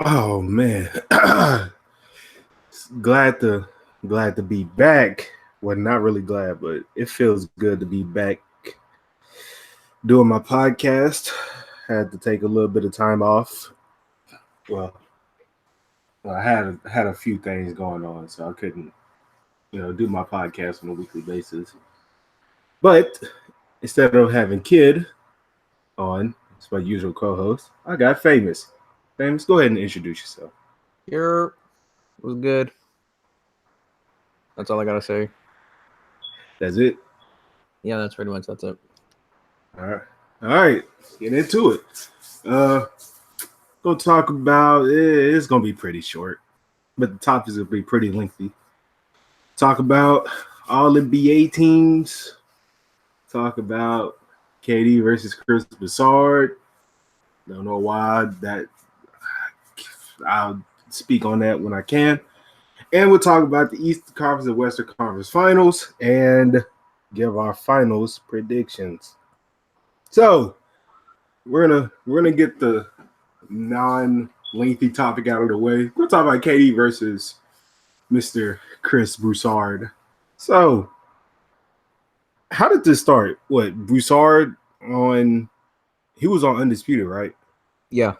Oh man, glad to glad to be back. Well, not really glad, but it feels good to be back doing my podcast. Had to take a little bit of time off. Well, I had a few things going on, so I couldn't, do my podcast on a weekly basis. But instead of having Kid on, it's my usual co-host, I got Famous. Famous, go ahead and introduce yourself. Here was good. That's all I gotta say. That's it. Yeah, that's it. All right, get into it. Uh, Gonna talk about it's gonna be pretty short, but the topics will be pretty lengthy. Talk about all NBA teams. Talk about KD versus Chris Broussard. Don't know why that. I'll speak on that when I can. And we'll talk about the Eastern Conference and Western Conference Finals and give our finals predictions. So we're gonna get the non-lengthy topic out of the way. We'll talk about KD versus Mr. Chris Broussard. So, how did this start? What Broussard on? He was on Undisputed, right? Yeah.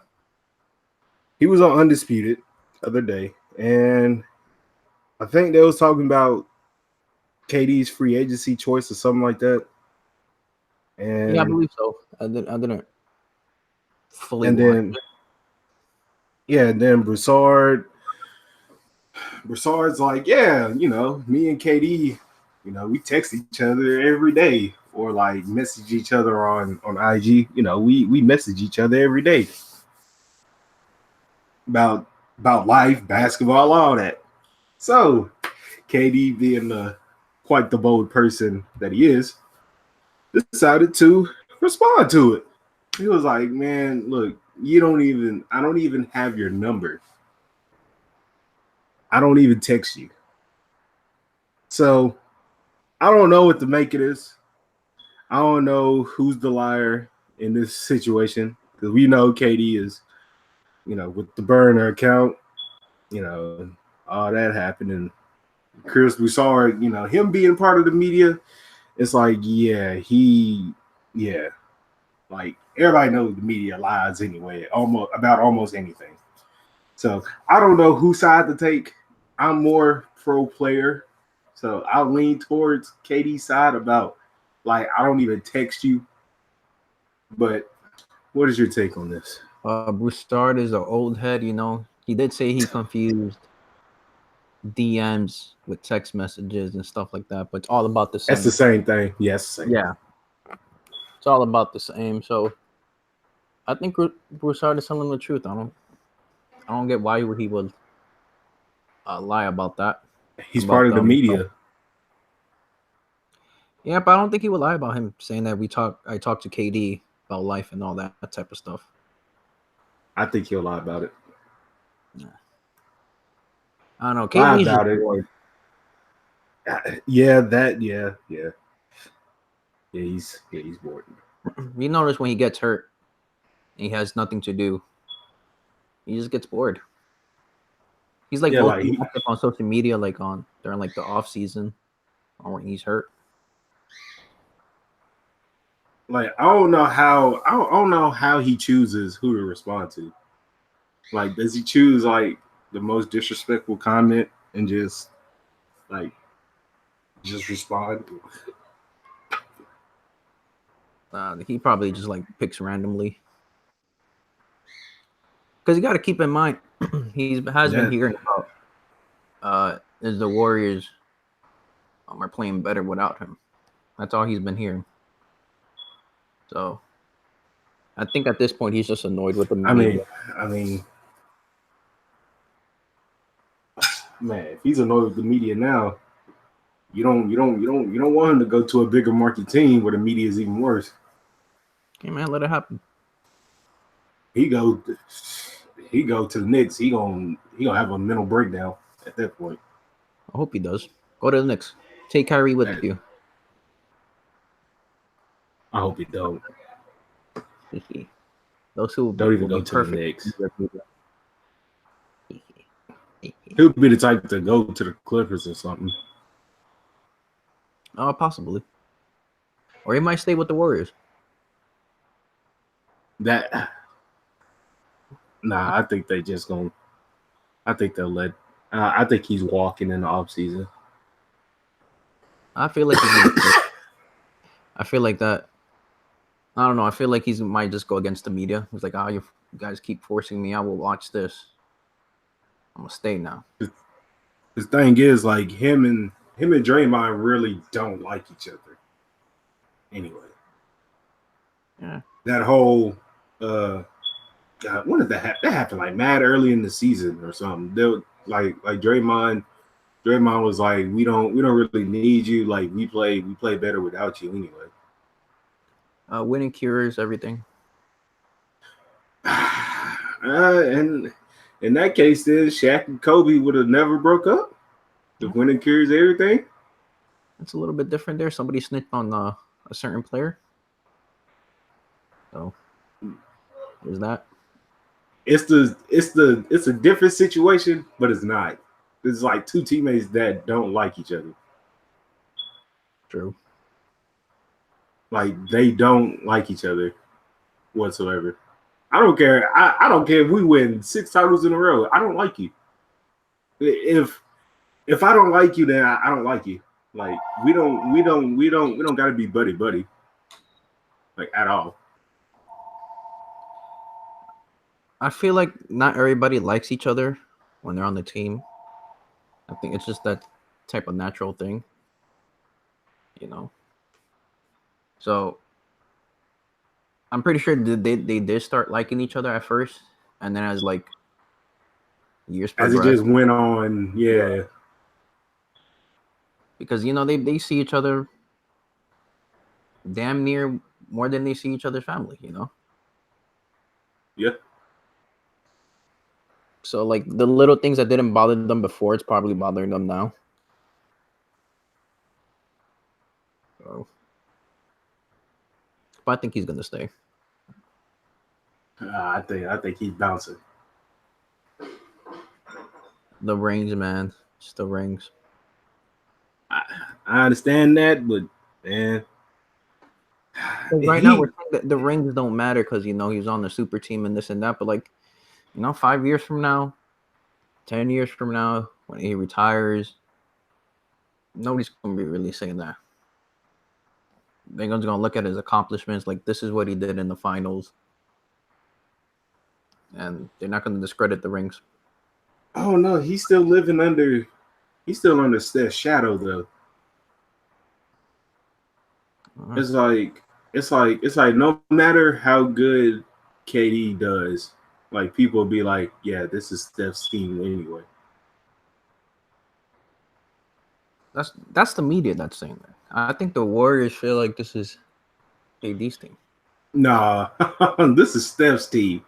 He was on Undisputed the other day, and I think they was talking about KD's free agency choice or something like that. And Yeah, I believe so. I didn't fully and watch then it. yeah, and then Broussard's like, yeah, me and KD, we text each other every day or like message each other on IG. We message each other every day about life, basketball, all that. So KD, being quite the bold person that he is, decided to respond to it. He was like, "Man, look, I don't even have your number. I don't even text you. So I don't know what to make of this. I don't know who's the liar in this situation because we know KD is, with the burner account, all that happened. And Chris Broussard, him being part of the media, it's like, yeah, like everybody knows the media lies anyway, almost anything. So I don't know whose side to take. I'm more pro player, so I'll lean towards KD's side about like I don't even text you. But what is your take on this? Broussard is an old head. He did say he confused DMs with text messages and stuff like that, but it's all about the That's the same. same thing. Yes, same. Yeah, it's all about the same. So I think Broussard is telling the truth. I don't get why he would lie about that. He's part About of the them. media. Yeah, but I don't think he would lie about him saying that I talked to KD about life and all that type of stuff. I think he'll lie about it. Yeah. I don't know. Lie KD's about just it. bored. Yeah, yeah. He's bored. You notice when he gets hurt, he has nothing to do. He just gets bored. He's like Yeah, mostly active on social media, like during like the off season, or when he's hurt. like I don't know how he chooses who to respond to. Like, does he choose like the most disrespectful comment and like just respond? He probably just like picks randomly. Because you got to keep in mind, has been hearing about is the Warriors are playing better without him. That's all he's been hearing. So I think at this point he's just annoyed with the media. I mean, man, if he's annoyed with the media now, you don't want him to go to a bigger market team where the media is even worse. Hey man, let it happen. He go to the Knicks. He gonna have a mental breakdown at that point. I hope he does. Go to the Knicks. Take Kyrie with you. I hope he don't. Those who Don't even will go be to the perfect. Knicks. He'll be the type to go to the Clippers or something. Possibly. Or he might stay with the Warriors. I think they just gonna. I think they'll let. I think he's walking in the offseason. I feel like he's gonna. I feel like that. I don't know. I feel like he might just go against the media. He's like, you guys keep forcing me. I will watch this. I'm gonna stay now. The thing is, like him and Draymond really don't like each other. Anyway, yeah. That whole God, when did that happen? That happened like mad early in the season or something. They were, like Draymond was like, we don't really need you. Like we play better without you anyway. Winning cures everything. And in that case, then Shaq and Kobe would have never broke up. If winning cures everything. It's a little bit different there. Somebody snitched on a certain player. So there's that. It's a different situation, but it's not. It's like two teammates that don't like each other. True. Like they don't like each other whatsoever. I don't care. I don't care if we win 6 titles in a row. I don't like you. If I don't like you, then I don't like you. Like we don't got to be buddy like at all. I feel like not everybody likes each other when they're on the team. I think it's just that type of natural thing, So I'm pretty sure they did start liking each other at first, and then as like years progressed, as it just went on, yeah. Because they see each other damn near more than they see each other's family, Yeah. So like the little things that didn't bother them before, it's probably bothering them now. So, but I think he's gonna stay. I think he's bouncing. The rings, man. Just the rings. I understand that, but man. Right now we're saying that the rings don't matter because he's on the super team and this and that, but like 5 years from now, 10 years from now, when he retires, nobody's gonna be really saying that. They're gonna look at his accomplishments, like this is what he did in the finals, and they're not gonna discredit the rings. Oh no, he's still under Steph's shadow though. It's like no matter how good KD does, like people will be like, yeah, this is Steph's team anyway. That's the media that's saying that. I think the Warriors feel like this is KD's team. Nah, this is Steph's team.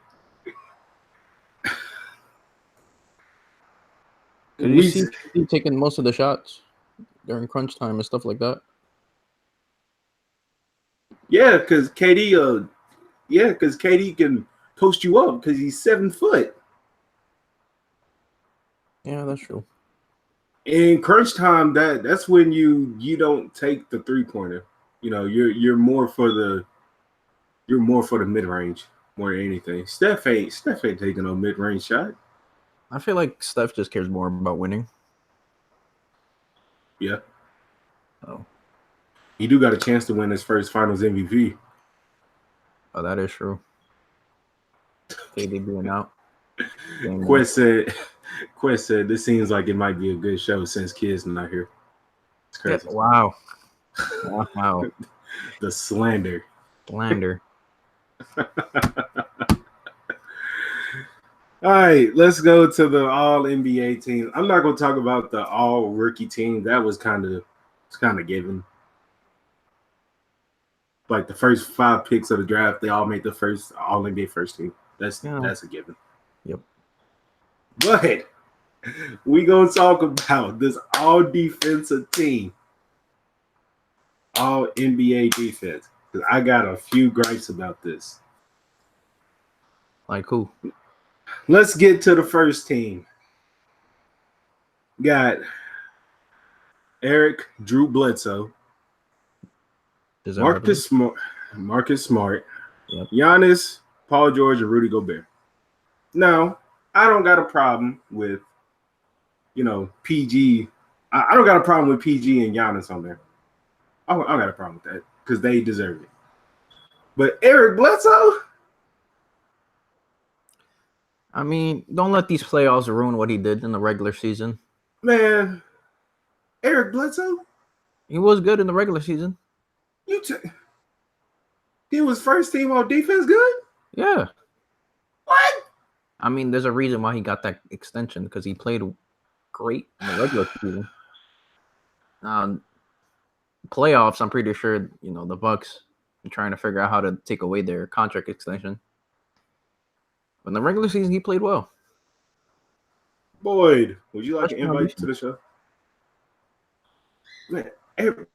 You see KD taking most of the shots during crunch time and stuff like that. Yeah, because KD can post you up because he's 7 foot. Yeah, that's true. In crunch time, that's when you don't take the 3-pointer. You're more for the mid range more than anything. Steph ain't taking no mid range shot. I feel like Steph just cares more about winning. Yeah. Oh. He do got a chance to win his first Finals MVP. Oh, that is true. KD being out. Quest said this seems like it might be a good show since Kid's not here. It's crazy. Wow. The slander. All right, let's go to the all NBA team. I'm not going to talk about the all rookie team. That was kind of given. Like the first 5 picks of the draft, they all made the first all NBA first team. That's a given. Yep. But we gonna talk about this all defensive team, all NBA defense. Because I got a few gripes about this. Like who? Let's get to the first team. Got Eric Drew Bledsoe, Marcus Smart, Yep. Giannis, Paul George, and Rudy Gobert. Now, I don't got a problem with, PG. I don't got a problem with PG and Giannis on there. I got a problem with that because they deserve it. But Eric Bledsoe? I mean, don't let these playoffs ruin what he did in the regular season. Man, Eric Bledsoe? He was good in the regular season. He was first team on defense good? Yeah. What? I mean, there's a reason why he got that extension because he played great in the regular season. Playoffs, I'm pretty sure, the Bucks are trying to figure out how to take away their contract extension. But in the regular season, he played well. Boyd, would you like an invite to the show? Man, Eric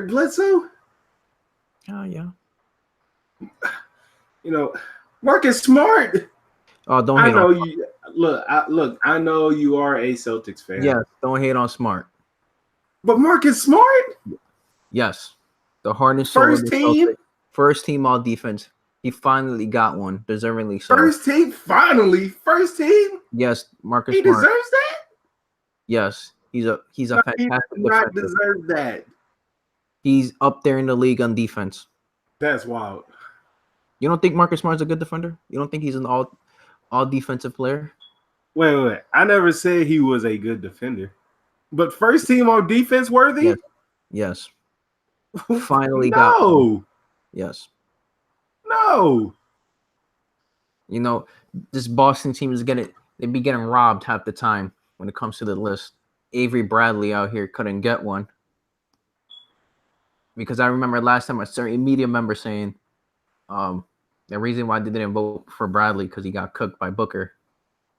Bledsoe? Oh, yeah. Marcus Smart. Oh, don't hate on Smart. Look, I know you are a Celtics fan. Yes, don't hate on Smart. But Marcus Smart? Yes. The hardest first team? First team all defense. He finally got one, deservingly so. First team? Finally? First team? Yes, Marcus Smart. He deserves that? Yes. He's a fantastic defender. He does not deserve that. He's up there in the league on defense. That's wild. You don't think Marcus Smart's a good defender? You don't think he's an all defensive player? Wait. I never said he was a good defender. But first team on defense worthy? Yes. Finally got one. Yes. No. This Boston team they'd be getting robbed half the time when it comes to the list. Avery Bradley out here couldn't get one. Because I remember last time a certain media member saying the reason why they didn't vote for Bradley because he got cooked by Booker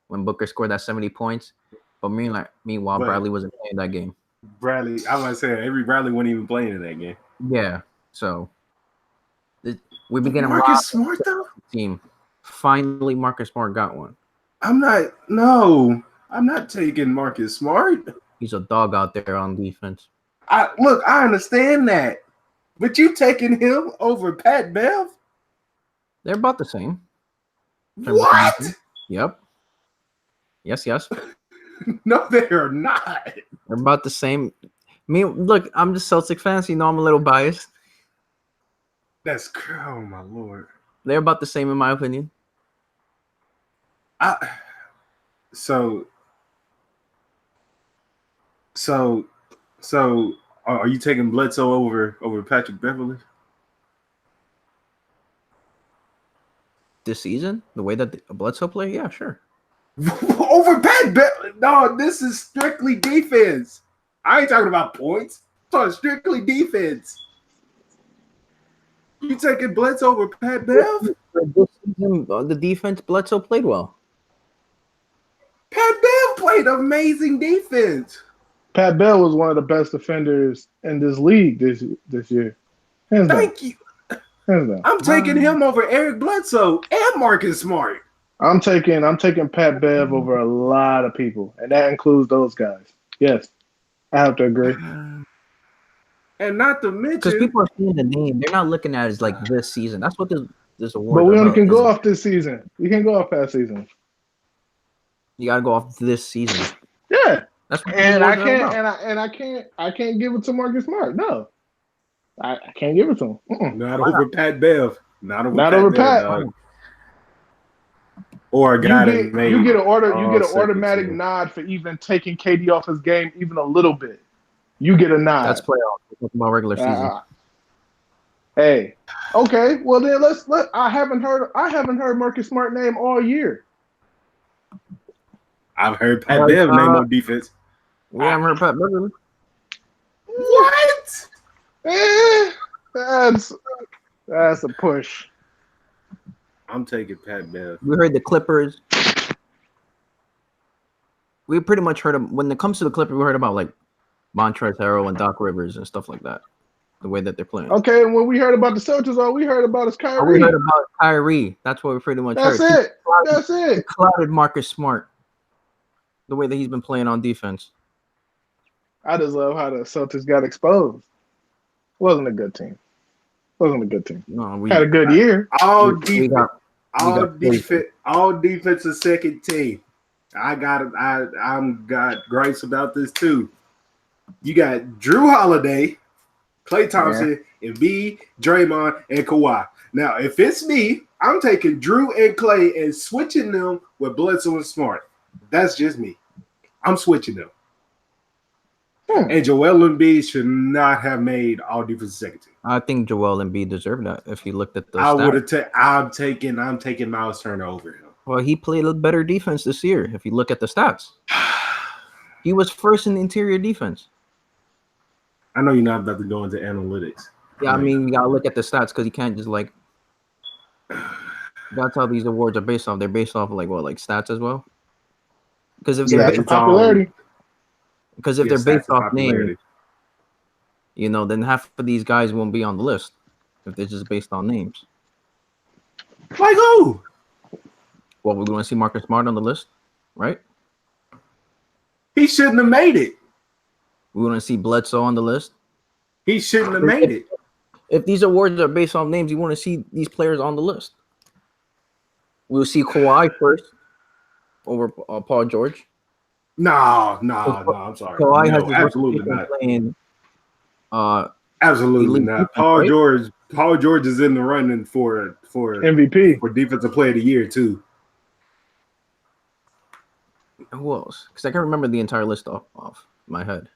when Booker scored that 70 points. But meanwhile, Bradley wasn't playing that game. Bradley, I was going to say, Avery Bradley wasn't even playing in that game. Yeah, so we've been getting Marcus Smart, though? Team. Finally, Marcus Smart got one. I'm not taking Marcus Smart. He's a dog out there on defense. I understand that. But you taking him over Pat Bev? They're about the same. What? Yep. Yes. No, they are not. They're about the same. Look, I'm just Celtic fan, so I'm a little biased. Oh my Lord. They're about the same in my opinion. So are you taking Bledsoe over Patrick Beverley? This season? The way that Bledsoe play? Yeah, sure. Over Pat Beverley? No, this is strictly defense. I ain't talking about points. I'm talking strictly defense. You taking Bledsoe over Pat Bev? This season, the defense, Bledsoe played well. Pat Bev played amazing defense. Pat Bev was one of the best defenders in this league this year. Thank you. I'm taking him over Eric Bledsoe and Marcus Smart. I'm taking Pat Bev over a lot of people, and that includes those guys. Yes, I have to agree. And not to mention, because people are seeing the name, they're not looking at it as like this season. That's what this award. But we only can go off this season. We can go off past season. You gotta go off this season. Yeah, that's what I can't give it to Marcus Smart. No, I can't give it to him. Not over Pat Bev. Not over Pat. Bev, or a guy that made you get an automatic nod for even taking KD off his game even a little bit. You get a nod. That's playoffs. We're talking about regular season. Hey, okay. Well then let. I haven't heard Marcus Smart name all year. I've heard Pat Bev name on defense. We haven't heard Pat Bev. What? That's a push. I'm taking Pat Bev. We heard the Clippers. We pretty much heard them when it comes to the Clippers. We heard about like Montrezl Harrell and Doc Rivers and stuff like that. The way that they're playing. Okay, and when we heard about the Celtics, all we heard about is Kyrie. We heard about Kyrie. That's what we pretty much heard. That's it. He clouded Marcus Smart. The way that he's been playing on defense. I just love how the Celtics got exposed. Wasn't a good team. Wasn't a good team. No, we Had a good year. All we defense, got all defensive second team. I'm got gripes about this too. You got Drew Holiday, Klay Thompson, Embiid, Draymond, and Kawhi. Now, if it's me, I'm taking Drew and Klay and switching them with Bledsoe and Smart. That's just me. I'm switching them. And Joel Embiid should not have made all defensive second team. I think Joel Embiid deserved that if you looked at the I would stats. have I'm taking Miles Turner over him. Well, he played a better defense this year if you look at the stats. He was first in interior defense. I know you're not about to go into analytics. Yeah, I mean, you gotta look at the stats because you can't just like. That's how these awards are based off. They're based off of like stats as well. Because if they're popularity. Because if they're based off name, you know, then half of these guys won't be on the list if they're just based on names. Like who? Well, we're going to see Marcus Smart on the list, right? He shouldn't have made it. We're going to see Bledsoe on the list. He shouldn't have made it. If these awards are based on names, you want to see these players on the list. We'll see Kawhi first over Paul George. No, I'm sorry. Kawhi no, absolutely not. Playing, absolutely not. Defense, Paul right? George is in the running for MVP for defensive player of the year too. Who else? Because I can't remember the entire list off my head.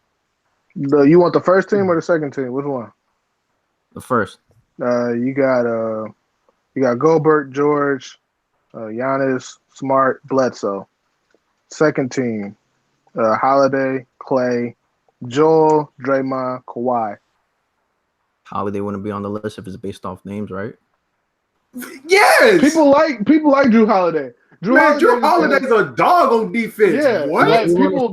You want the first team or the second team? Which one? The first. You got Gobert, George, Giannis, Smart, Bledsoe. Second team, Holiday, Klay, Joel, Draymond, Kawhi. Holiday wouldn't be on the list if it's based off names, right? Yes. People like Drew Holiday. Drew Holiday's a dog on defense. Yeah, what? Like,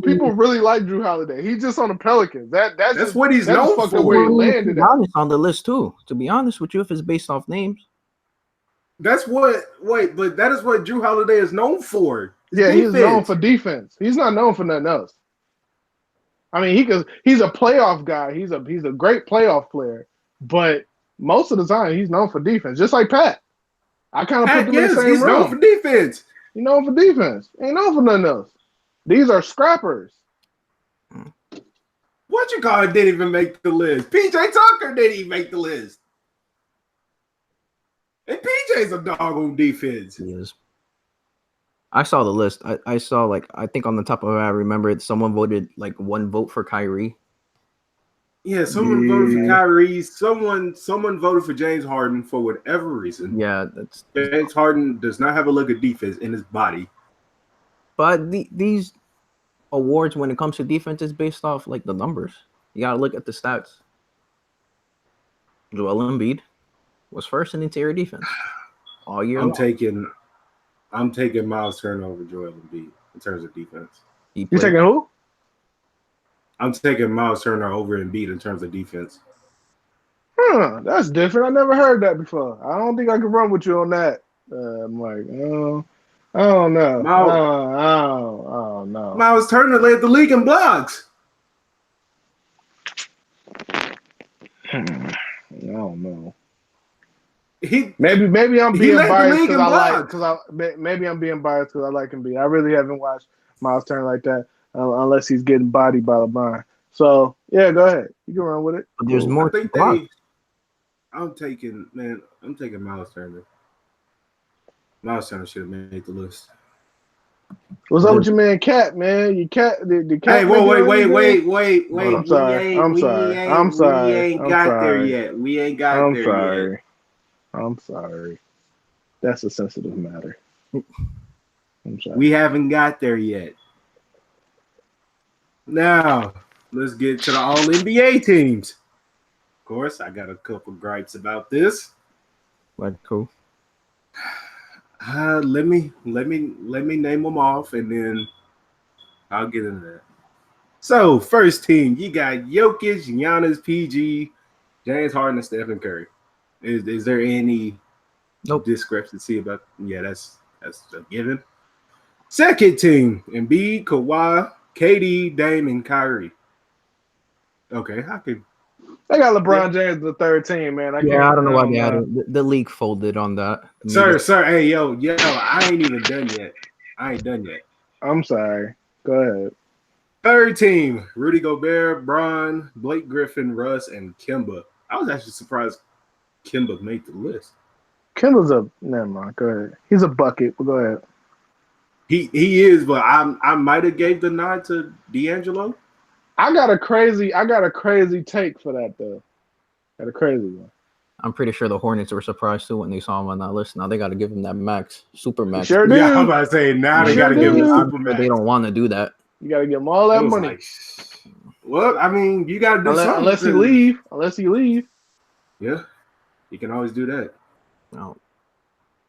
people really like Drew Holiday. He's just on the Pelicans. That's what he's known for. Where he landed. Giannis on the list too. To be honest with you, if it's based off names, but that is what Drew Holiday is known for. Yeah, he's known for defense. He's not known for nothing else. I mean, he's a playoff guy. He's a great playoff player, but most of the time he's known for defense, just like Pat. I kind of put them in the same he's room. known for defense. He's known for defense. Ain't known for nothing else. These are scrappers. What you call it didn't even make the list. PJ Tucker didn't even make the list. And PJ's a dog on defense. he is. I saw the list. I saw I think on the top of it, I remember it. Someone voted one vote for Kyrie. Yeah, someone voted for Kyrie. Someone voted for James Harden for whatever reason. Yeah, James Harden does not have a look at defense in his body. But these awards, when it comes to defense, is based off the numbers. You gotta look at the stats. Joel Embiid was first in interior defense all year. I'm taking Miles Turner over Joel Embiid in terms of defense. You taking who? I'm taking Miles Turner over Embiid in terms of defense. That's different. I never heard that before. I don't think I can run with you on that, Mike. I don't know. I don't know. Miles Turner led the league in blocks. I don't know. Maybe I'm being biased because maybe I'm being biased because I like Embiid. I really haven't watched Miles Turner like that unless he's getting bodied by LeBron. So yeah, go ahead. You can run with it. But there's more. I'm taking Miles Turner. Miles Turner should have made the list. What's up with your man Cat, man? You Cat the Cat. Hey, wait. I'm sorry. We ain't got there yet. We ain't got there yet. I'm sorry. That's a sensitive matter. I'm sorry. We haven't got there yet. Now, let's get to the all NBA teams. Of course, I got a couple gripes about this. Cool. Let me name them off, and then I'll get into that. So, first team, you got Jokic, Giannis, PG, James Harden, and Stephen Curry. Is there any discrepancy about? Yeah, that's a given. Second team, Embiid, Kawhi, KD, Dame, and Kyrie. Okay, I could. They got LeBron James the third team, man. I don't know why they had it. The league folded on that. Sir, hey, yo, I ain't even done yet. I ain't done yet. I'm sorry. Go ahead. Third team: Rudy Gobert, Bron, Blake Griffin, Russ, and Kemba. I was actually surprised Kemba made the list. Kemba's never mind. Go ahead. He's a bucket. But go ahead. He is, but I might have gave the nod to D'Angelo. I got a crazy take for that though. Got a crazy one. I'm pretty sure the Hornets were surprised too when they saw him on that list. Now they got to give him that super max. Sure do. Yeah, I'm about to say now they got to give him super max. They don't want to do that. You got to give him all that money. Like, well, I mean, you got to do something. Unless he leave. Yeah, you can always do that. No.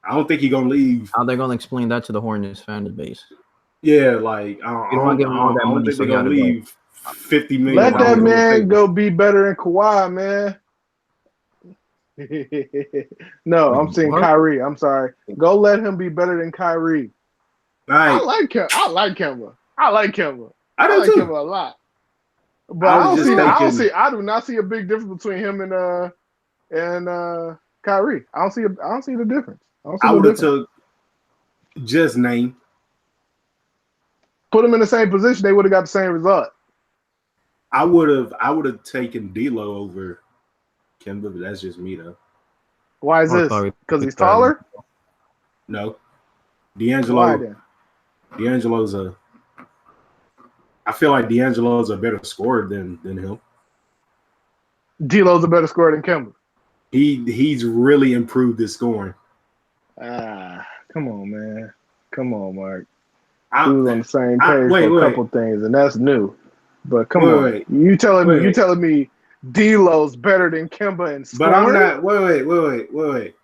I don't think he's gonna leave. How they gonna explain that to the Hornets fan base? Yeah, like I don't think they're gonna leave $50 million. Let that man go be better than Kawhi, man. No, I'm saying Kyrie. I'm sorry. Go let him be better than Kyrie. Right. I like Kemba. I do too. Kemba a lot. But I do not see a big difference between him and Kyrie. I don't see the difference. I would have took just name. Put them in the same position, they would have got the same result. I would have taken D'Lo over Kemba, but that's just me though. Why is this? Because he's taller? No. D'Angelo's I feel like D'Angelo's a better scorer than him. D'Lo's a better scorer than Kemba. He's really improved his scoring. Come on, man. Come on, Mark. We was on the same page for a couple things, and that's new. But come on, you telling me D'Lo's better than Kemba in scoring? But I'm not. Wait.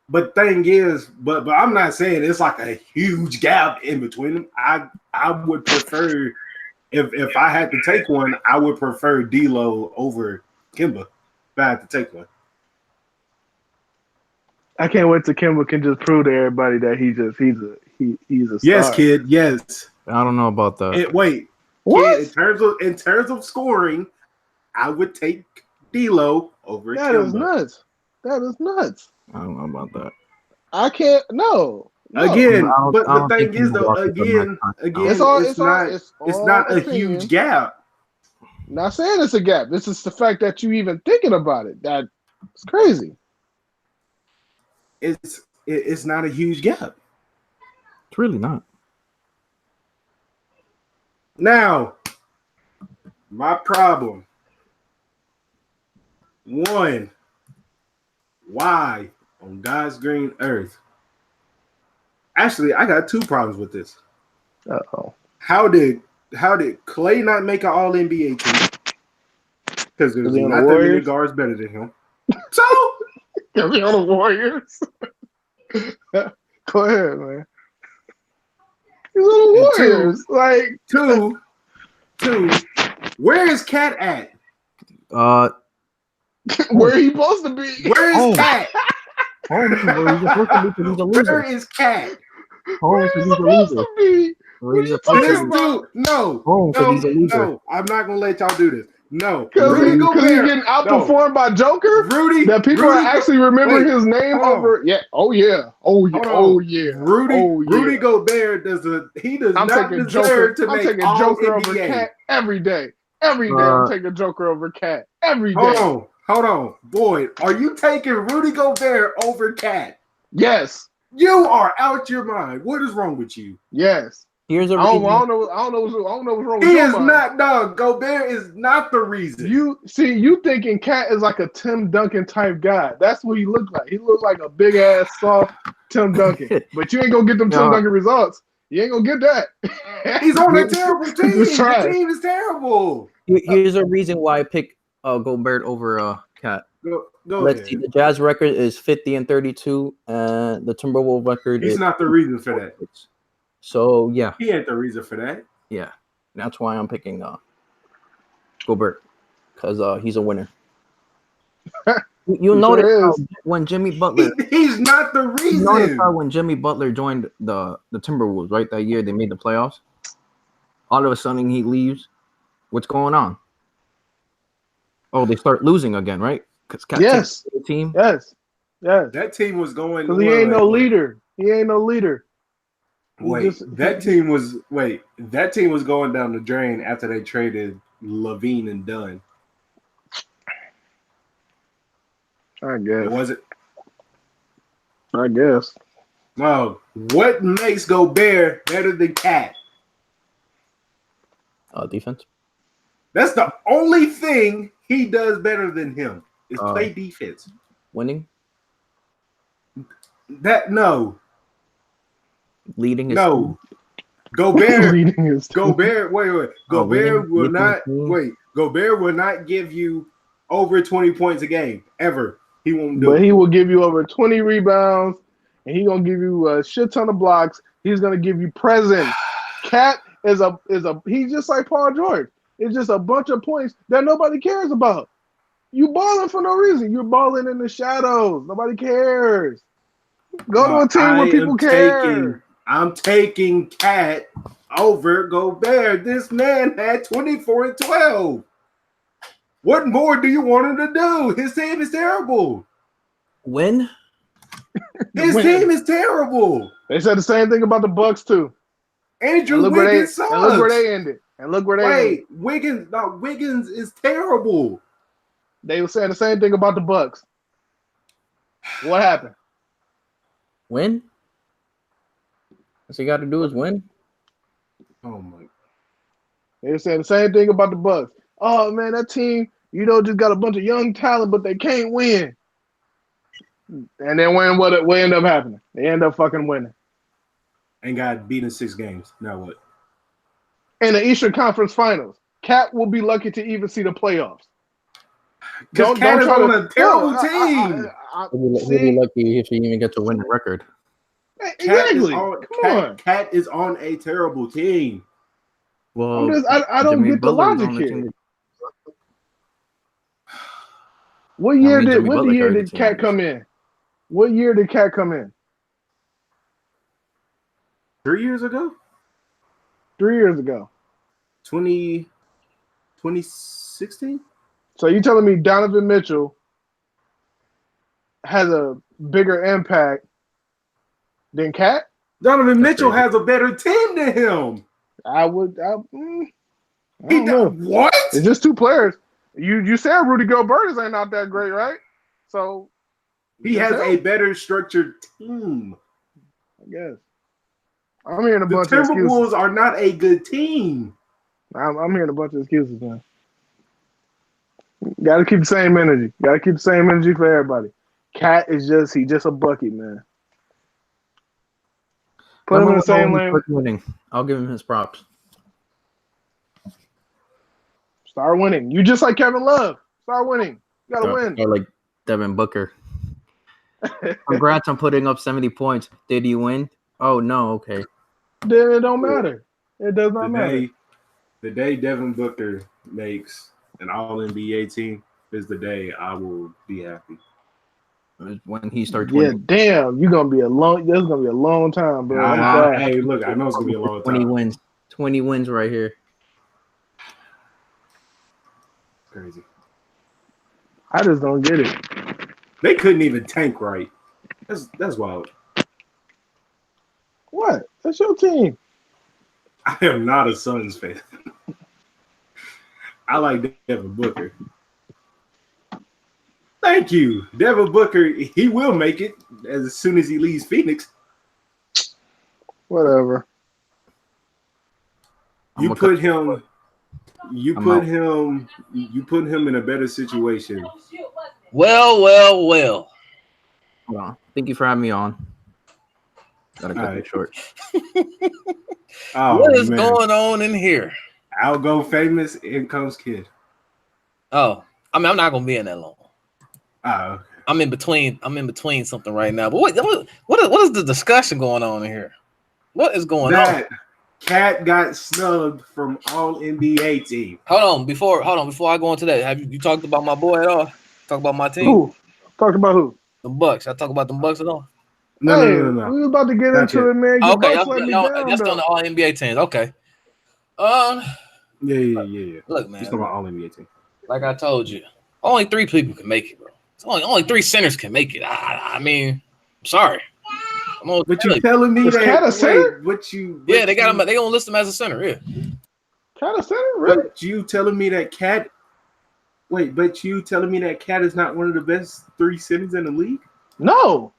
But thing is, but I'm not saying it's like a huge gap in between them. I would prefer if I had to take one, I would prefer D'Lo over Kemba if I had to take one. I can't wait till Kemba can just prove to everybody that he's a star. Yes, kid. Yes. I don't know about that. What? Kid, in terms of scoring, I would take D'Lo over Kemba. That is nuts. I don't know about that. I can't. No. Again, but the thing is though, again, it's not a huge gap. Not saying it's a gap. This is the fact that you even thinking about it. That's crazy. It's not a huge gap. It's really not. Now, my problem. One, why on God's green earth? Actually, I got two problems with this. Uh-oh. How did Clay not make an All NBA team? Because there's not that many guards better than him. So because he on the Warriors. Go ahead, man. He's on the Warriors. Two. Where is Cat at? Where he supposed to be? Where is Cat? Where is Cat? Where he's supposed to be? This dude, no. I'm not gonna let y'all do this. No, because he's getting outperformed by Joker. Rudy, that people are actually remembering his name over. Yeah. Oh yeah. Rudy Gobert does not deserve to make taking All Joker NBA. over Cat every day. Every day I'm taking Joker over Cat. Every day. Hold on, Boyd. Are you taking Rudy Gobert over Cat? Yes. You are out your mind. What is wrong with you? Yes. Here's a reason. I don't know what's wrong with you. He is not, dog. Gobert is not the reason. You thinking Cat is like a Tim Duncan type guy. That's what he looked like. He looked like a big ass soft Tim Duncan. But you ain't gonna get them Tim Duncan results. You ain't gonna get that. He's on a terrible team. The team is terrible. Here's a reason why I pick Gobert over Cat. Let's see. The Jazz record is 50-32, and the Timberwolves record. He's not the reason for that. So yeah, he ain't the reason for that. Yeah, that's why I'm picking Gobert because he's a winner. You notice when Jimmy Butler, he's not the reason. You notice how when Jimmy Butler joined the Timberwolves, right, that year they made the playoffs. All of a sudden he leaves. What's going on? Oh, they start losing again, right? Because Yes. the team. Yes. That team was going. Because he ain't no leader. He ain't no leader. That team was going down the drain after they traded Levine and Dunn. I guess. Was it? I guess. Oh, what makes Gobert better than Cat? Defense. That's the only thing he does better than him is play defense. Winning. Leading. No. Gobert. Gobert. Wait. Gobert will not. Wait. Gobert will not give you over 20 points a game ever. He won't do it. But he will give you over 20 rebounds, and he's gonna give you a shit ton of blocks. He's gonna give you presence. Cat is he's just like Paul George. It's just a bunch of points that nobody cares about. You balling for no reason. You're balling in the shadows. Nobody cares. Go to a team where people care. I'm taking Cat over Gobert. This man had 24 and 12. What more do you want him to do? His team is terrible. Win? His team is terrible. They said the same thing about the Bucks too. Andrew Wiggins sucks. And look where they ended. Wiggins is terrible. They were saying the same thing about the Bucks. What happened? Win? That's all you got to do is win? Oh my. They were saying the same thing about the Bucks. Oh man, that team, just got a bunch of young talent, but they can't win. And then what ended up happening? They end up fucking winning. And got beat in 6 games. Now what? In the Eastern Conference Finals. Cat will be lucky to even see the playoffs. Because Cat is on a terrible team. He'll be lucky if he even gets a winning record. Exactly. Come on. Cat is on a terrible team. Well, I don't get the logic here. What year did Cat come in? What year did Cat come in? 3 years ago? 3 years ago. 2016? So you telling me Donovan Mitchell has a bigger impact than Cat? Donovan Mitchell has a better team than him. I don't know. What? It's just 2 players. You said Rudy Gobert ain't not that great, right? So he has a better structured team. I guess. I'm hearing a bunch of excuses. The Timberwolves are not a good team. I'm hearing a bunch of excuses, man. Got to keep the same energy. Got to keep the same energy for everybody. Cat is just a bucket, man. Put him in the same lane. Winning. I'll give him his props. Start winning. You just like Kevin Love. Start winning. You got to win. Or like Devin Booker. Congrats on putting up 70 points. Did he win? Oh, no. Okay. Then it don't matter. It does not matter. The day Devin Booker makes an All-NBA team is the day I will be happy. When he starts winning. Yeah, damn. There's gonna be a long time, bro. Hey, look, I know it's gonna be a long time. 20 wins right here. Crazy. I just don't get it. They couldn't even tank right. That's wild. What? That's your team. I am not a Suns fan. I like Devin Booker. Thank you. Devin Booker, he will make it as soon as he leaves Phoenix. Whatever. You put him in a better situation. Well. Hold on. Thank you for having me on. Gotta cut it short. What is going on in here? I'll go famous. In comes Kid. Oh, I mean, I'm not gonna be in that long. Okay. I'm in between something right now. But what is the discussion going on in here? What is going on? Cat got snubbed from All NBA team. Hold on, before I go into that, have you talked about my boy at all? Talk about my team. Who? Talked about who? The Bucks. I talk about the Bucks at all. No. We was about to get into it, man. Okay, that's on the All NBA teams. Okay. Yeah. Look, man. He's talking about All NBA team. Like I told you, Only 3 people can make it, bro. It's only 3 centers can make it. I mean, I'm sorry. But you telling me Is Cat a center? Yeah, they got him. They gonna list him as a center. Yeah. Cat a center, really? But you telling me that Cat? Wait, but you telling me that Cat is not one of the best 3 centers in the league? No.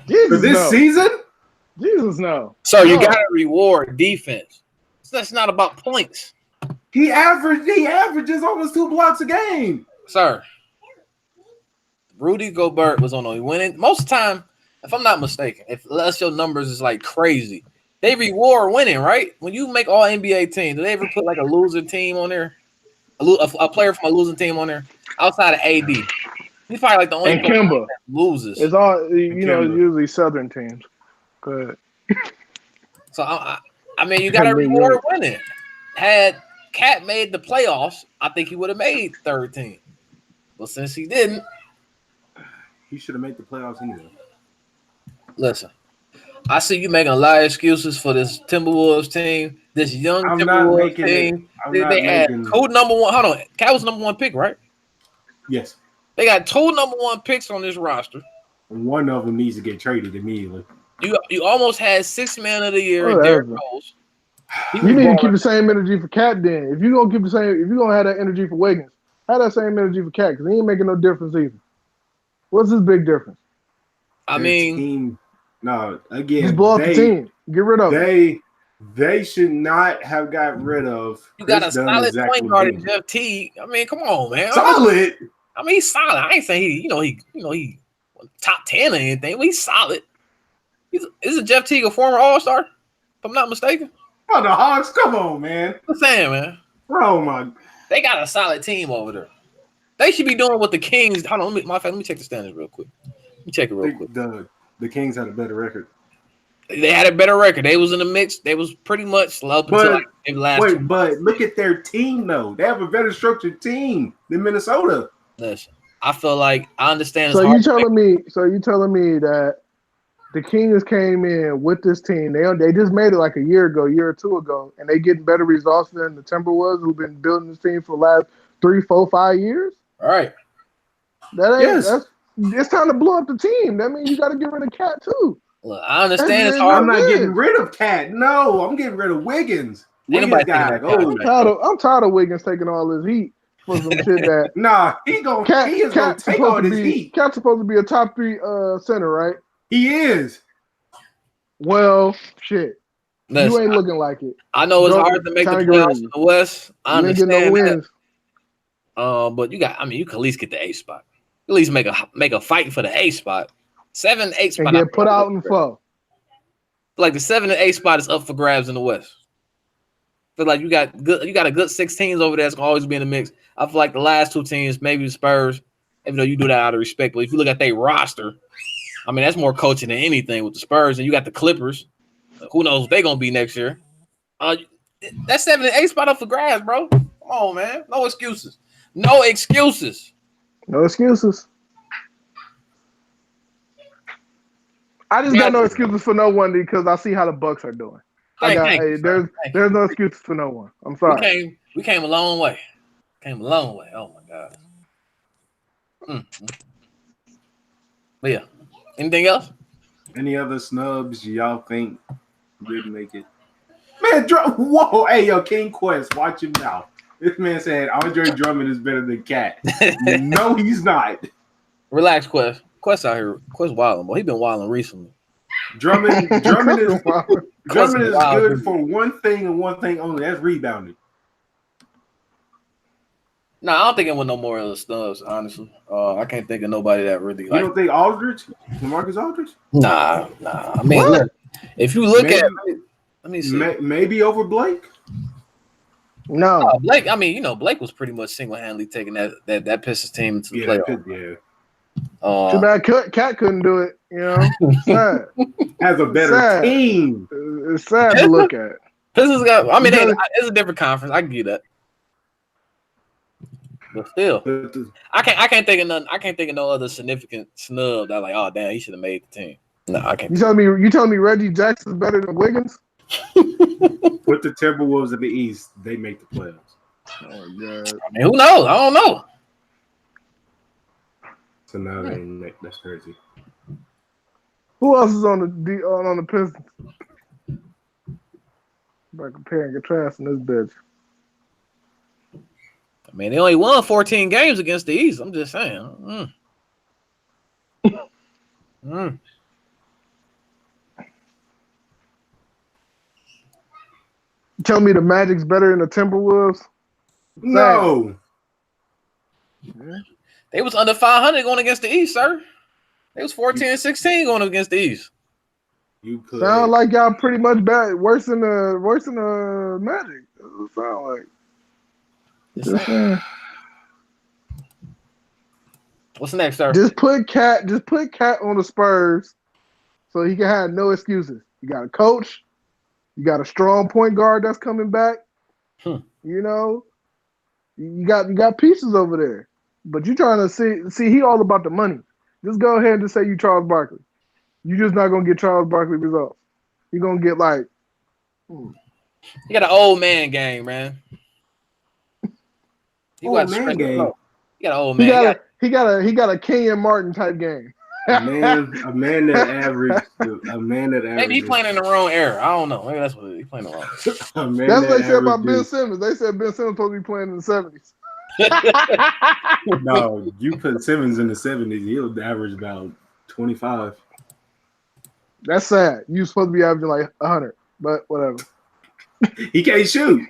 Jesus, for this season? Jesus, no. So you gotta reward defense. That's not about points. He averages almost 2 blocks a game. Sir. Rudy Gobert was on a winning most of the time, if I'm not mistaken, unless your numbers is like crazy, they reward winning, right? When you make all NBA teams, do they ever put like a losing team on there? A player from a losing team on there outside of AD? He's probably like the only Kemba that loses. It's all usually Southern teams. Good. So I mean, you got to reward winning. Had Cat made the playoffs, I think he would have made 3rd team. But since he didn't, he should have made the playoffs anyway. Listen, I see you making a lot of excuses for this Timberwolves team, this young Timberwolves team. They had 2 number 1. Hold on, Cat was number 1 pick, right? Yes. They got 2 number 1 picks on this roster. One of them needs to get traded immediately. You almost had 6th man of the year. Derrick Rose. You need to keep the same energy for Cat. Then, if you're gonna keep the same, if you're gonna have that energy for Wiggins, have that same energy for Cat because he ain't making no difference either. What's his big difference? I mean, no. Again, just blow up the team. Get rid of it. They should not have got rid of. You got a solid point guard in Jeff Teague. I mean, come on, man. Solid. I mean, he's solid. I ain't saying he top 10 or anything. But he's solid. Isn't Jeff Teague a former All-Star? If I'm not mistaken. Oh, the Hawks, come on, man. I'm saying, man. Oh my. They got a solid team over there. They should be doing what the Kings. Hold on, let me check the standings real quick. Let me check it real quick. The Kings had a better record. They had a better record. They was in the mix. They was pretty much up until like the last. Wait, but look at their team though. They have a better structured team than Minnesota. Listen, I feel like I understand. So you telling me that the Kings came in with this team. They just made it like a year or 2 ago, and they getting better results than the Timberwolves, who've been building this team for the last 3, 4, 5 years. All right. It's time to blow up the team. That means you got to get rid of Cat too. Look, I understand it's hard. I'm not getting rid of Cat. No, I'm getting rid of Wiggins. I'm tired of Wiggins taking all his heat for some shit that. Nah, he is gonna take all his heat. Cat's supposed to be a top 3 center, right? He is. Well, shit. Listen, you ain't looking like it. I know it's hard to make the playoffs in the West. I understand that. But you can at least get the 8th spot. At least make a fight for the 8th spot. 7, 8 spot. And get put out in the flow. Like the 7 and 8 spot is up for grabs in the West. Feel like you got a good 6 teams over there that's gonna always be in the mix. I feel like the last 2 teams, maybe the Spurs, even though you do that out of respect, but if you look at their roster, I mean that's more coaching than anything with the Spurs, and you got the Clippers. Who knows what they're gonna be next year? That 7 and 8 spot up for grabs, bro. Come on, man. No excuses. No excuses. No excuses. I just got no excuses for no one because I see how the Bucks are doing. There's no excuses for no one. I'm sorry. We came a long way. Oh my God. But yeah. Anything else? Any other snubs y'all think didn't make it? Man, whoa, hey yo, King Quest, watch him now. This man said Andre Drummond is better than Cat. No, he's not. Relax, Quest. Quest out here. Quest wilding, boy. He been wilding recently. Drummond is good for one thing and one thing only. That's rebounding. No, I don't think it was no more of the snubs, honestly. I can't think of nobody that really. You don't think Aldridge? Marcus Aldridge? Nah. I mean, look, if you look at, let me see. Maybe over Blake. No, Blake. I mean, Blake was pretty much single-handedly taking that Pistons team into the playoffs. Too bad Cat couldn't do it. Sad. Has a better team. It's sad to look at. Pistons got. I mean, it's a different conference. I can get that. But still, I can't think of nothing. I can't think of no other significant snub that oh damn, he should have made the team. No, I can't. You telling me Reggie Jackson's better than Wiggins? Put the Timberwolves in the East, they make the playoffs. Oh God. I mean, who knows? I don't know. So now that's crazy. Who else is on the Pistons? By comparing and contrasting this bitch. I mean, they only won 14 games against the East. I'm just saying. Tell me the Magic's better than the Timberwolves? No. They was under 500 going against the East, sir. They was 14-16 going against the East. You could sound like y'all pretty much bad, worse than the Magic. It sound like. Just saying. What's next, sir? Just put Cat on the Spurs, so he can have no excuses. You got a coach, you got a strong point guard that's coming back. You know, you got pieces over there, but you trying to see he all about the money. Just go ahead and just say you Charles Barkley. You're just not gonna get Charles Barkley results. You're gonna get like. You got an old man game, man. You got man game. You got an old man. He got a Kenyon Martin type game. A man that averaged. Maybe he playing in the wrong era. I don't know. Maybe that's what he playing in the wrong era. That's what they said about Ben Simmons. They said Ben Simmons supposed to be playing in the 70s. No, you put Simmons in the 70s, he'll average about 25. That's sad. You supposed to be averaging like 100, but whatever. He can't shoot.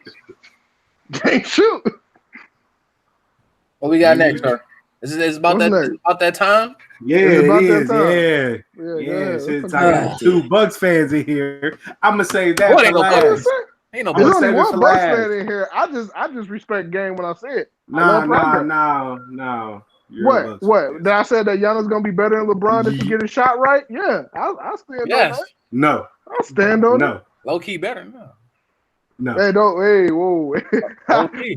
Can't shoot. What we got next, sir? Is it about that time? Yeah, it is. Time. Yeah. Since I got 2 Bucks fans in here, I'm gonna say that. What ain't no Bucks? Ain't no There's Bucks. only one Bucks fan in here. I just respect game when I see it. No. What? Did I say that Giannis gonna be better than LeBron if he get his shot right? Yeah, I'll stand on that. No. I'll stand on it. Low key better. No. Hey, whoa.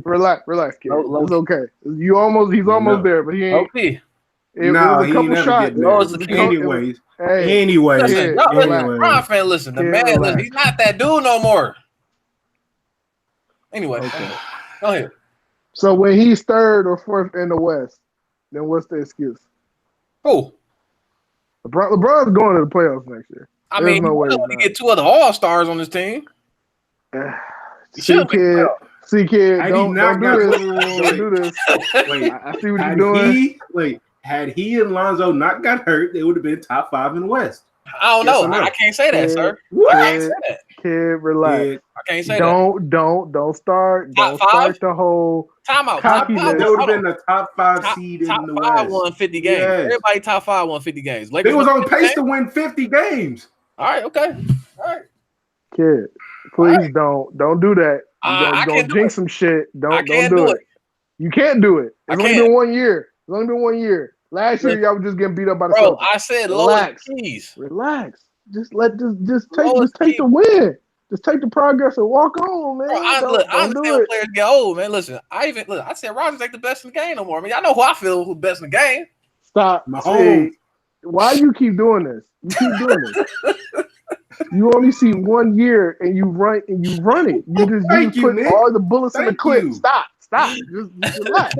Relax, kid. It's okay. He's almost there, but he ain't. Okay. He never get there. Anyways. Listen, LeBron fan, listen. The man, listen, he's not that dude no more. Anyway, go ahead. So when he's 3rd or 4th in the West, then what's the excuse? Who? LeBron's going to the playoffs next year. I mean, he get 2 other All-Stars on this team. See, kid, don't do this. Wait, I see what you're doing. Had he and Lonzo not got hurt, they would have been top 5 in the West. I don't know. I can't say that, sir. What? I can't say that. Kid, relax. I can't say that. Don't start. Don't start the whole timeout. They would have been the top 5 seed in the West. Top 5 won 50 games. Yes. Everybody top 5 won 50 games. They was on pace to win 50 games. All right. Okay. All right. Kid, please don't do that. Don't jinx some shit. Don't do it. You can't do it. It's only been 1 year. It's only been 1 year. Last year, y'all were just getting beat up by the Celtics. I said lower keys. Relax. Just take the win. Just take the progress and walk on, man. I understand when players get old, man. Listen, I said Rodgers ain't the best in the game no more. I mean, I know who I feel who's best in the game. Stop. Why you keep doing this? You keep doing this. You only see 1 year and you run it. You just put all the bullets in the clip. Stop. Just relax.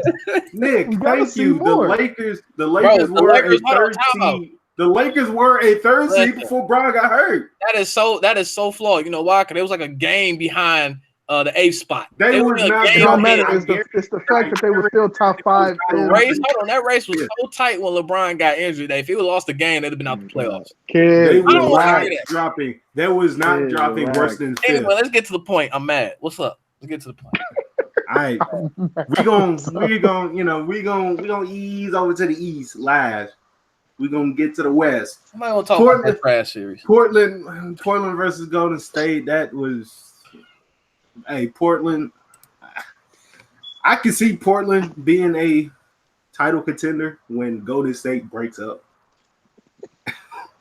Nick, thank you. The Lakers were a 3rd seed. The Lakers were a 3rd seed before Bron got hurt. That is so flawed. You know why? Because it was like a game behind the 8th spot. They were not. It don't matter. It's the fact that they were still top 5. That race was so tight when LeBron got injured that if he would lost the game, they'd have been out the playoffs. They were not dropping. That was not dropping worse than 5th. Anyway, let's get to the point. I'm mad. What's up? Let's get to the point. All right, we gonna ease over to the East last. We're gonna get to the West. Somebody want to talk about that trash series. Portland versus Golden State. That was Portland. I can see Portland being a title contender when Golden State breaks up.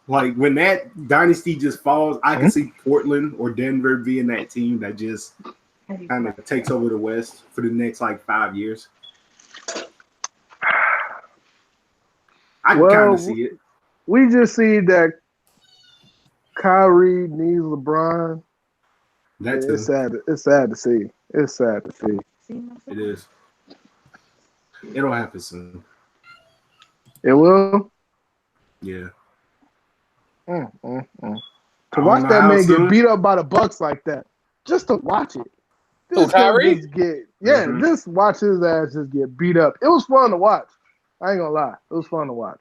Like when that dynasty just falls, I can see Portland or Denver being that team that just kind of takes over the West for the next 5 years. I can kind of see it. We just see that Kyrie needs LeBron. It's sad. It's sad to see. It's sad to see. It is. It'll happen soon. It will. Yeah. To watch that man get beat up by the Bucks like that, just to watch it. Just watch his ass just get beat up. It was fun to watch. I ain't gonna lie. It was fun to watch.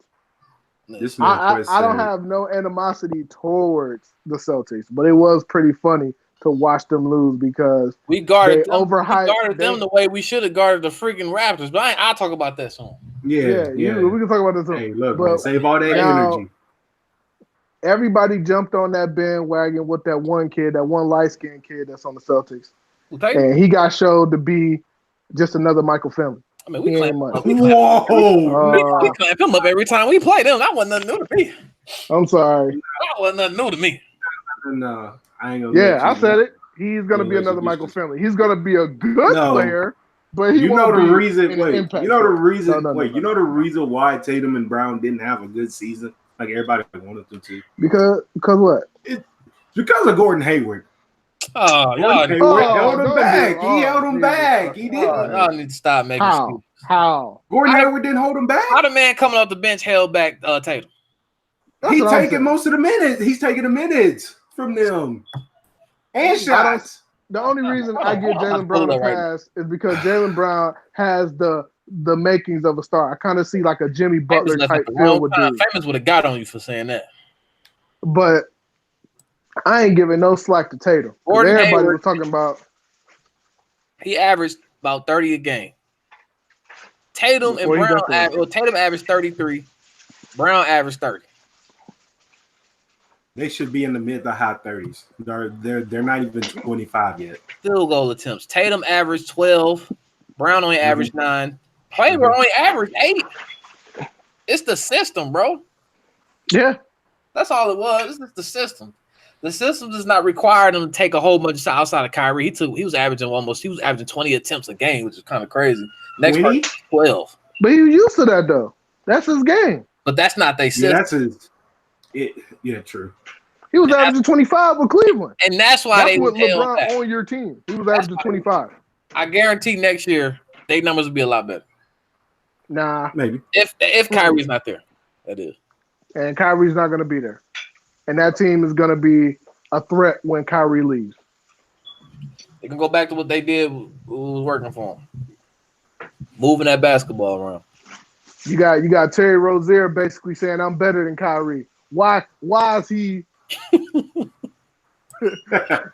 I don't have no animosity towards the Celtics, but it was pretty funny to watch them lose because we guarded them the way we should have guarded the freaking Raptors. But I'll talk about that soon. Yeah. We can talk about this soon. Hey, look, man, save all that energy. Everybody jumped on that bandwagon with that one light-skinned kid that's on the Celtics. And he got showed to be just another Michael Finley. I mean, we clamp him up every time we play them. That wasn't nothing new to me. I'm sorry. That wasn't nothing new to me. No, I ain't gonna. Yeah, I said it. He's gonna be another Michael Finley. He's gonna be a good player, but he won't be You know the reason why Tatum and Brown didn't have a good season like everybody wanted them to. Because what? Because of Gordon Hayward. Oh, Gordon Hayward held him back. He held him back. He did. Y'all need to stop making excuses. How? Gordon Hayward didn't hold him back. How the man coming off the bench held back Tatum? He's taking most of the minutes. He's taking the minutes from them. And shots. The only reason I give Jaylen Brown a pass is because Jaylen Brown has the makings of a star. I kind of see like a Jimmy Butler type feel with dude. Famous would have got on you for saying that. But I ain't giving no slack to Tatum. Everybody was talking about. He averaged about 30 a game. Tatum and Brown Tatum averaged 33. Brown averaged 30. They should be in the mid to high 30s. They're not even 25 yet. Field goal attempts. Tatum averaged 12. Brown only averaged 9. Hayward only averaged 8. It's the system, bro. Yeah. That's all it was. It's just the system. The system does not require them to take a whole bunch of shots outside of Kyrie. He was averaging 20 attempts a game, which is kind of crazy. Next part, 12. But he was used to that though. That's his game. But that's not their system. Yeah, that's his. Yeah, true. He was averaging 25 with Cleveland. And that's why that's what LeBron on your team. He was averaging 25. I guarantee next year their numbers will be a lot better. Nah. Maybe. If Kyrie's not there. That is. And Kyrie's not going to be there. And that team is going to be a threat when Kyrie leaves. They can go back to what they did what was working for them. Moving that basketball around. You got Terry Rozier basically saying, I'm better than Kyrie. Why is he – you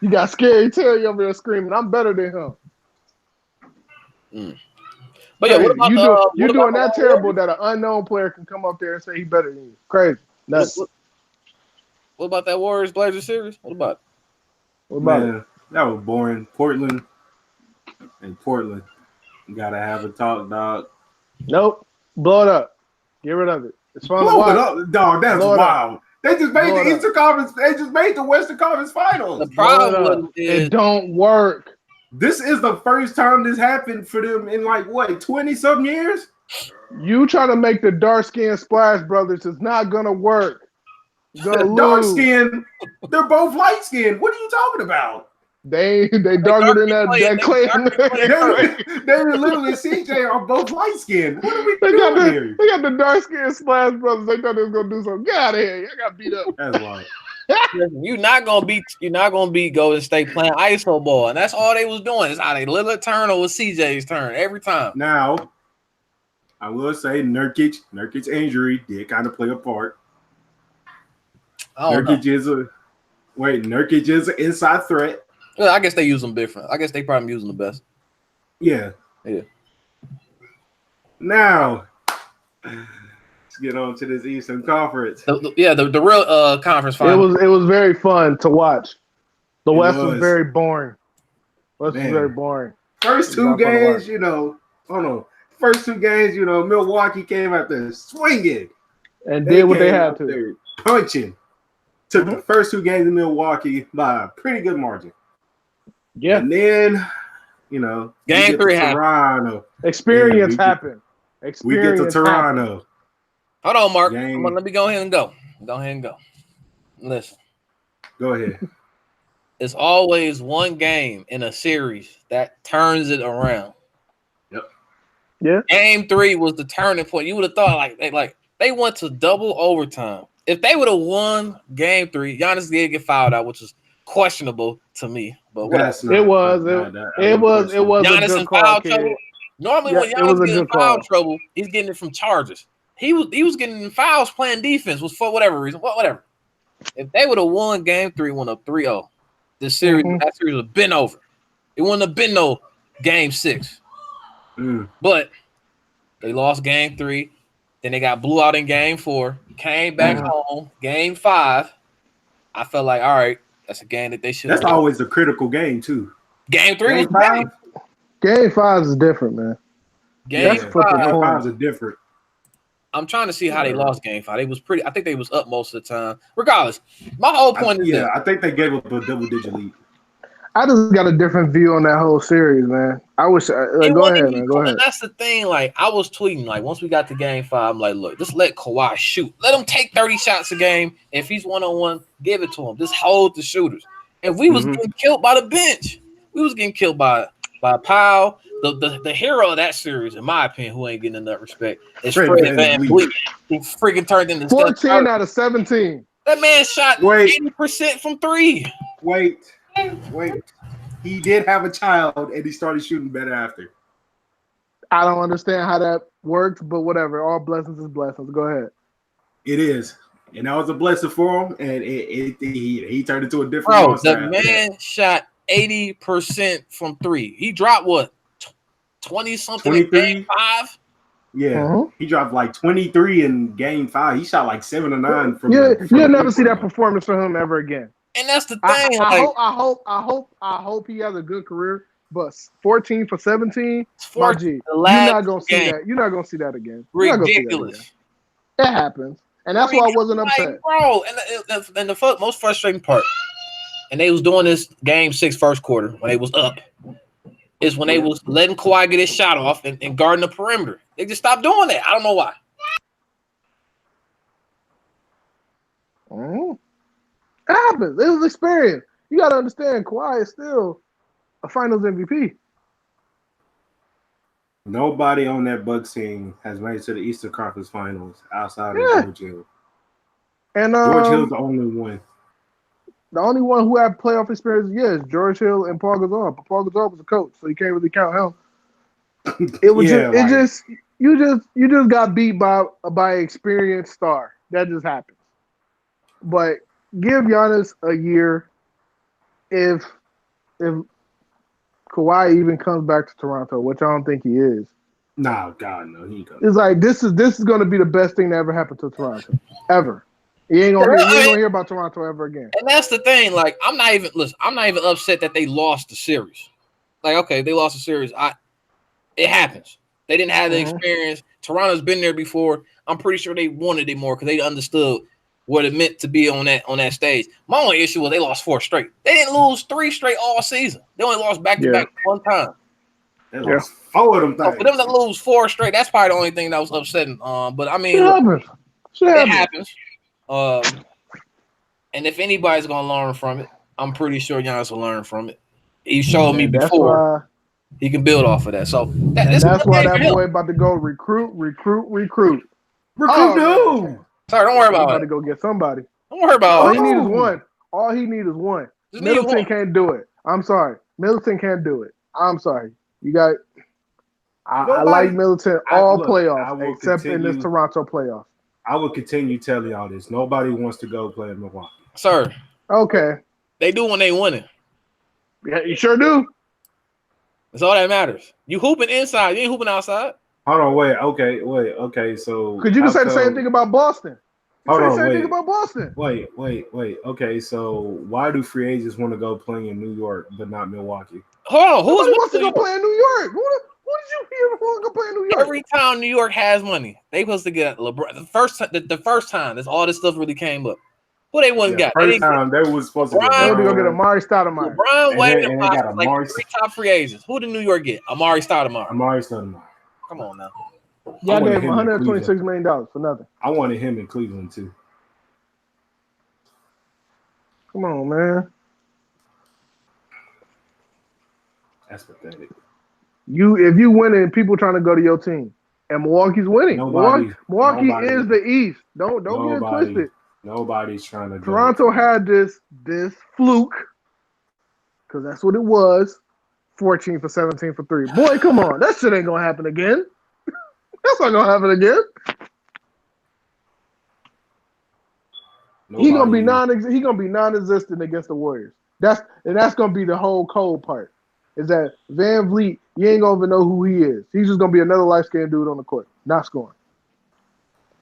got Scary Terry over there screaming, I'm better than him. But yeah, what about you're doing that terrible that an unknown player can come up there and say he's better than you. Crazy. Nuts. What about that Warriors Blazers series? What about it? That was boring. Portland. You gotta have a talk, dog. Nope. Blow it up. Get rid of it. It's fun to watch. Blow it up, dog. That's wild. They just made the Eastern Conference. They just made the Western Conference Finals. The problem is it don't work. This is the first time this happened for them in 20-something years. You trying to make the dark skin Splash Brothers is not gonna work. Dark skin, they're both light skinned. What are you talking about? They darker than that Clay. They were literally CJ are both light skinned. What are we doing here? They got the dark skin Splash Brothers. They thought they was gonna do something. Get out of here! I got beat up. That's wild. You're not gonna beat Golden State playing ISO ball, and that's all they was doing. It's either Lillard turn or CJ's turn every time. Now, I will say Nurkic's injury did kind of play a part. Nurkic is an inside threat. Well, I guess they use them different. I guess they probably use them the best. Yeah. Now, let's get on to this Eastern Conference. The real conference final. It was very fun to watch. The West was very boring. First two games, Milwaukee came out there swinging. And did what they had to. Punching. Took the first two games in Milwaukee by a pretty good margin. Yeah. And then, game 3 happened. Experience happened. We get to Toronto. Hold on, Mark. Let me go ahead and go. Listen. Go ahead. It's always one game in a series that turns it around. Yep. Yeah. Game 3 was the turning point. You would have thought They went to double overtime. If they would have won game 3, Giannis did get fouled out, which was questionable to me. But whatever. That's not. It was a Giannis good in call, foul kid. trouble. Normally, Yeah, when it was Giannis a gets in good foul call. trouble, he's getting it from charges. He was getting in fouls playing defense was for whatever reason. Whatever. If they would have won game 3, won up 3-0, this series, that series would have been over. It wouldn't have been no game 6. But they lost game 3. Then they got blew out in game 4. Came back home. Game 5. I felt like, all right, that's a game that they should. That's always a critical game too. Game 3 was big. Game 5 is different, man. Game 5 is different. I'm trying to see how they lost game 5. They was pretty. I think they was up most of the time. Regardless, my whole point is I think they gave up a double-digit lead. I just got a different view on that whole series, man. I wish. Go ahead, man. Go ahead. And that's the thing. Like, I was tweeting, like, once we got to game 5, I'm like, look, just let Kawhi shoot. Let him take 30 shots a game. If he's one-on-one, give it to him. Just hold the shooters. And we was getting killed by the bench. We was getting killed by Powell. The hero of that series, in my opinion, who ain't getting enough respect, is Fred VanVleet. Who freaking turned into 14 out of 17. That man shot 80% from 3. Wait. He did have a child, and he started shooting better after. I don't understand how that works, but whatever. All blessings is blessings. Go ahead. It is. And that was a blessing for him, and he turned into a different monster. The man shot 80% from 3. He dropped what? 20-something in game 5? Yeah. He dropped like 23 in game 5. He shot like 7 or 9 from you'll never see that performance from him ever again. And that's the thing. I hope he has a good career. But 14 for 17, you're not gonna see that. You're not gonna see that again. Ridiculous. It happens, and that's why I wasn't upset, bro. And the most frustrating part, and they was doing this game 6 first quarter when they was up, is when they was letting Kawhi get his shot off and guarding the perimeter. They just stopped doing that. I don't know why. It happens. It was experience. You got to understand, Kawhi is still a Finals MVP. Nobody on that Bucks team has made it to the Eastern Conference Finals outside of George Hill. And George Hill's the only one. The only one who had playoff experience, is George Hill and Paul Gasol. But Paul Gasol was a coach, so you can't really count him. It was you just got beat by an experienced star. That just happens. But give Giannis a year. If Kawhi even comes back to Toronto, which I don't think he is. No, God, no, he ain't gonna. It's like this is going to be the best thing that ever happened to Toronto, ever. You ain't gonna hear about Toronto ever again. And that's the thing. Like, I'm not even upset that they lost the series. Like, okay, they lost the series. It happens. They didn't have the experience. Toronto's been there before. I'm pretty sure they wanted it more because they understood what it meant to be on that stage. My only issue was they lost 4 straight. They didn't lose 3 straight all season. They only lost back-to-back one time. They lost 4 of them things. For them to lose 4 straight, that's probably the only thing that was upsetting. But I mean, it happens. And if anybody's gonna learn from it, I'm pretty sure Giannis will learn from it. He showed me before he can build off of that. So that's why that boy about to go recruit. Recruit who? Sorry, don't worry about it. About to go get somebody. Don't worry about All he needs is one. All he needs is one. Middleton can't do it. I'm sorry. Middleton can't do it. I'm sorry. You got. I like Middleton playoffs except in this Toronto playoff. I will continue telling y'all this. Nobody wants to go play in Milwaukee. Sir. Okay. They do when they winning. Yeah, you sure do. That's all that matters. You hooping inside. You ain't hooping outside. Hold on, wait. Okay. So could you just say the same thing about Boston? Hold on, same thing about Boston. Wait. Okay, so why do free agents want to go play in New York but not Milwaukee? Hold on, who wants to go play in New York? Who did you hear want to go play in New York? Every time New York has money, they supposed to get LeBron. The first time that's all this stuff really came up. Who they wouldn't got? First time they was supposed to go get Amari Stoudemire. LeBron waited like 3 top free agents. Who did New York get? Amari Stoudemire. Come on now. Y'all gave him $126 million for nothing. I wanted him in Cleveland too. Come on, man. That's pathetic. If you win and people trying to go to your team, And Milwaukee's winning. Nobody is the East. Don't get it twisted. Nobody's trying to. Toronto had this fluke, because that's what it was. 14 for 17 for 3. Boy, come on, that shit ain't gonna happen again. That's not gonna happen again. He gonna be non-existent against the Warriors. That's gonna be the whole cold part. Is that Van Vliet? You ain't gonna even know who he is. He's just gonna be another light-skinned dude on the court, not scoring.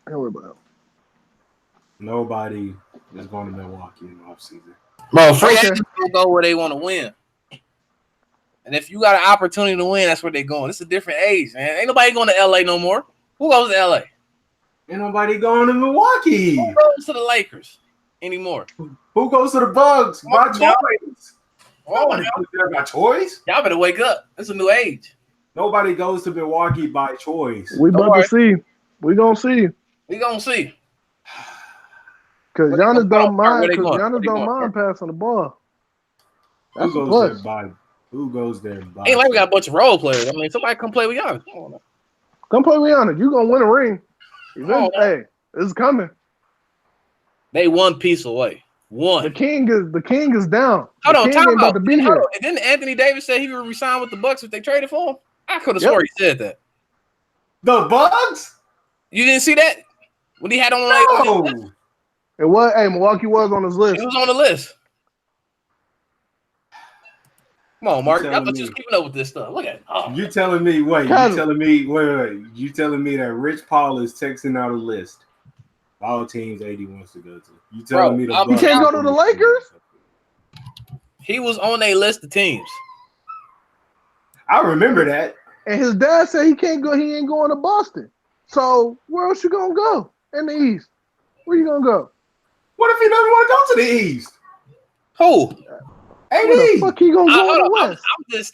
Don't worry about it. Nobody is going to Milwaukee in the offseason. Bro, free agents will go where they want to win. And if you got an opportunity to win, that's where they're going. It's a different age, man. Ain't nobody going to LA no more. Who goes to LA? Ain't nobody going to Milwaukee. Who goes to the Lakers anymore? Who goes to the Bucks? By choice. Nobody goes there by choice. Y'all better wake up. It's a new age. Nobody goes to Milwaukee by choice. We about to see. We gonna see. We gonna see. Because Giannis don't mind. Because Giannis don't mind passing the ball. That's a plus. Who goes there by? Ain't like we got a bunch of role players. I mean, somebody come play with Giannis. Come play with Giannis. You gonna win a ring. Hey, it's coming. They one piece away. One. The king is down. Hold on, time out. And didn't Anthony Davis say he would resign with the Bucks if they traded for him? I could have swore he said that. The Bucks? You didn't see that when he had on no. It was. Hey, Milwaukee was on his list. He was on the list. Come on, Mark. I thought you was keeping up with this stuff. Look at it. Oh. You telling me? Wait. You telling me? Wait. You telling me that Rich Paul is texting out a list? All teams AD wants to go to. You telling me he can't go to the Lakers? He was on a list of teams. I remember that. And his dad said he can't go. He ain't going to Boston. So where else you gonna go in the East? Where you gonna go? What if he doesn't want to go to the East? Who? AD. Where the fuck he gonna go to the West?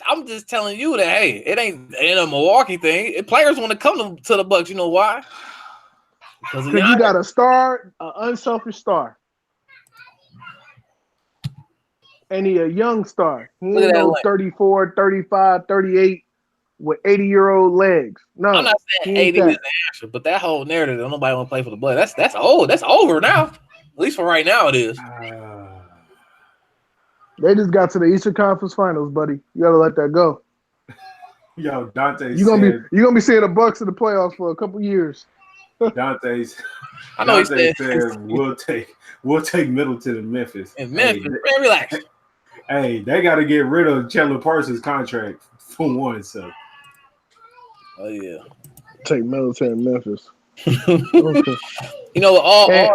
I'm just telling you that hey, it ain't a Milwaukee thing. Players want to come to the Bucks. You know why? Because you got a star, an unselfish star. And he a young star. He ain't no 34, 35, 38 with 80-year-old legs. No. I'm not saying AD is the answer, but that whole narrative that nobody want to play for the Bucks, that's old. That's over now. At least for right now it is. They just got to the Eastern Conference Finals, buddy. You gotta let that go. Yo, Dante you're gonna be seeing the Bucks in the playoffs for a couple years. Dante said we'll take Middleton and Memphis. And Memphis, man, relax. Hey, they got to get rid of Chandler Parsons' contract for one. So, oh yeah, take Middleton and Memphis. Okay. You know,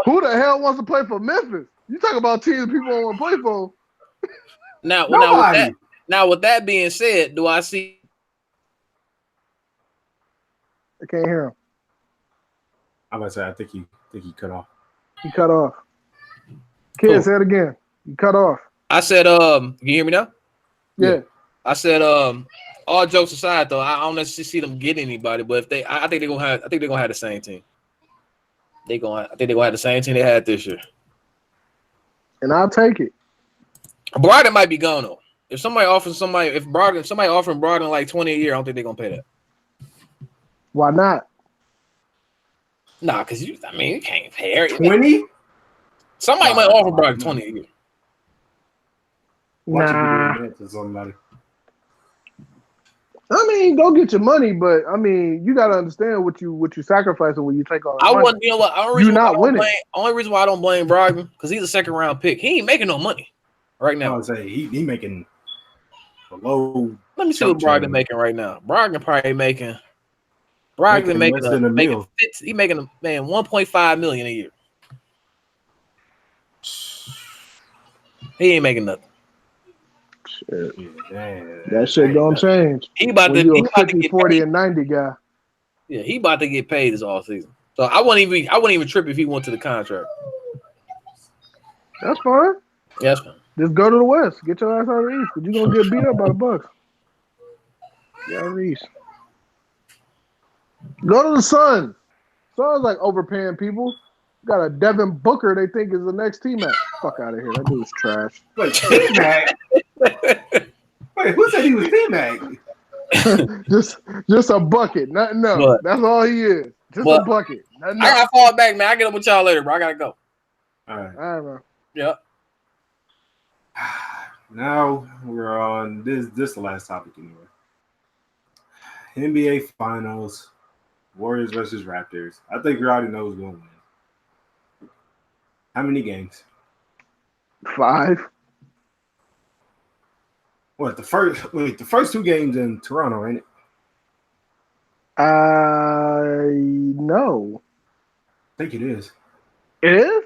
who the hell wants to play for Memphis? You talk about teams people don't want to play for. Now, with that being said, do I see? I can't hear him. I'm about to say, I think he cut off. He cut off. Kid, say it again. He cut off. I said, can you hear me now? Yeah. I said, all jokes aside, though, I don't necessarily see them getting anybody, but if I think they're gonna have the same team. I think they're gonna have the same team they had this year. And I'll take it. Brogdon might be gone though. If somebody offering Brogdon like 20 a year, I don't think they're gonna pay that. Why not? Nah, because you can't pay everything. 20? Somebody might offer Brogdon 20 a year. Nah. I mean, go get your money, but I mean, you got to understand what you sacrificing when you take all that money. You know what? Only reason why I don't blame Brogdon because he's a second round pick. He ain't making no money right now. I would say he making a low. Let me see what Brogdon making right now. Brogdon making less than a million. He making $1.5 million a year. He ain't making nothing. Shit. That shit don't change. He about to get 40 and 90 guy. Yeah, he about to get paid this all season. So I wouldn't even trip if he went to the contract. That's fine. Yeah, that's fine. Just go to the West. Get your ass out of the East, because you're gonna get beat up by the Bucks. Get out of the East. Go to the Suns. Suns like overpaying people. Got a Devin Booker they think is the next T-Mac. Fuck out of here. That dude's trash. Wait, T-Mac? Wait, who said he was T-Mac? Just a bucket. Nothing else. But- That's all he is. Just a but- bucket. Nothing I else. gotta fall back, man. I get up with y'all later, bro. I gotta go. All right. All right, bro. Yeah. Now we're on this. This is the last topic anyway. NBA Finals, Warriors versus Raptors. I think we already know who's going to win. How many games? 5. What the first 2 games in Toronto, ain't it? No. I think it is. It is?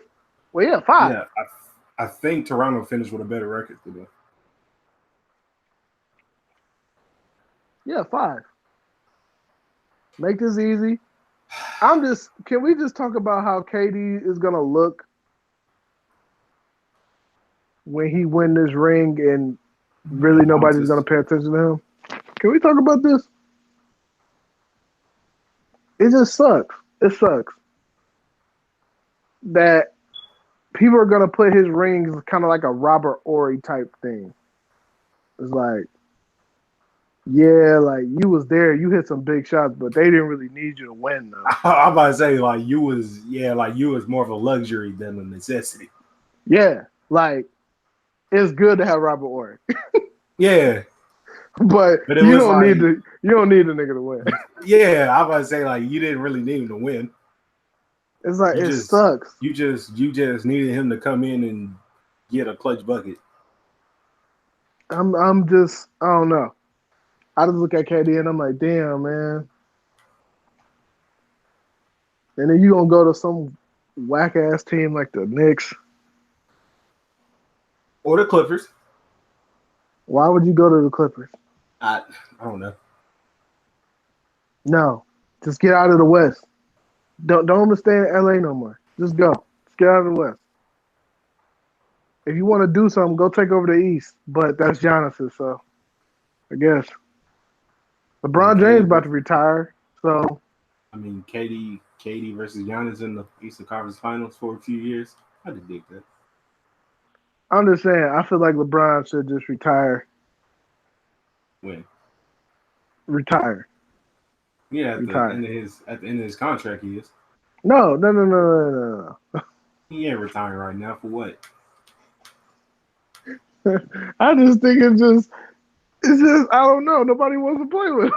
Well, yeah, 5. Yeah, I think Toronto finished with a better record today. Yeah, 5. Make this easy. Can we just talk about how KD is going to look when he win this ring and really nobody's going to pay attention to him? Can we talk about this? It just sucks. It sucks that people are going to put his rings kind of like a Robert Ory type thing. It's like, yeah, like you was there, you hit some big shots, but they didn't really need you to win though. I'm about to say like you was more of a luxury than a necessity. Yeah, like it's good to have Robert Ory. Yeah. But you don't need a nigga to win. Yeah, I'm about to say like you didn't really need him to win. It's like sucks. You just needed him to come in and get a clutch bucket. I don't know. I just look at KD and I'm like, damn, man. And then you gonna go to some whack ass team like the Knicks or the Clippers. Why would you go to the Clippers? I don't know. No, just get out of the West. Don't stay in LA no more. Just go. Just get out of the West. If you want to do something, go take over the East. But that's Giannis's, so I guess. LeBron James about to retire, so. I mean, KD versus Giannis in the Eastern Conference Finals for a few years. I did dig that. I'm just saying, I feel like LeBron should just retire. When? Retire. Yeah, at the end of his contract, he is. No. He ain't retiring right now for what? I just think it's just I don't know. Nobody wants to play with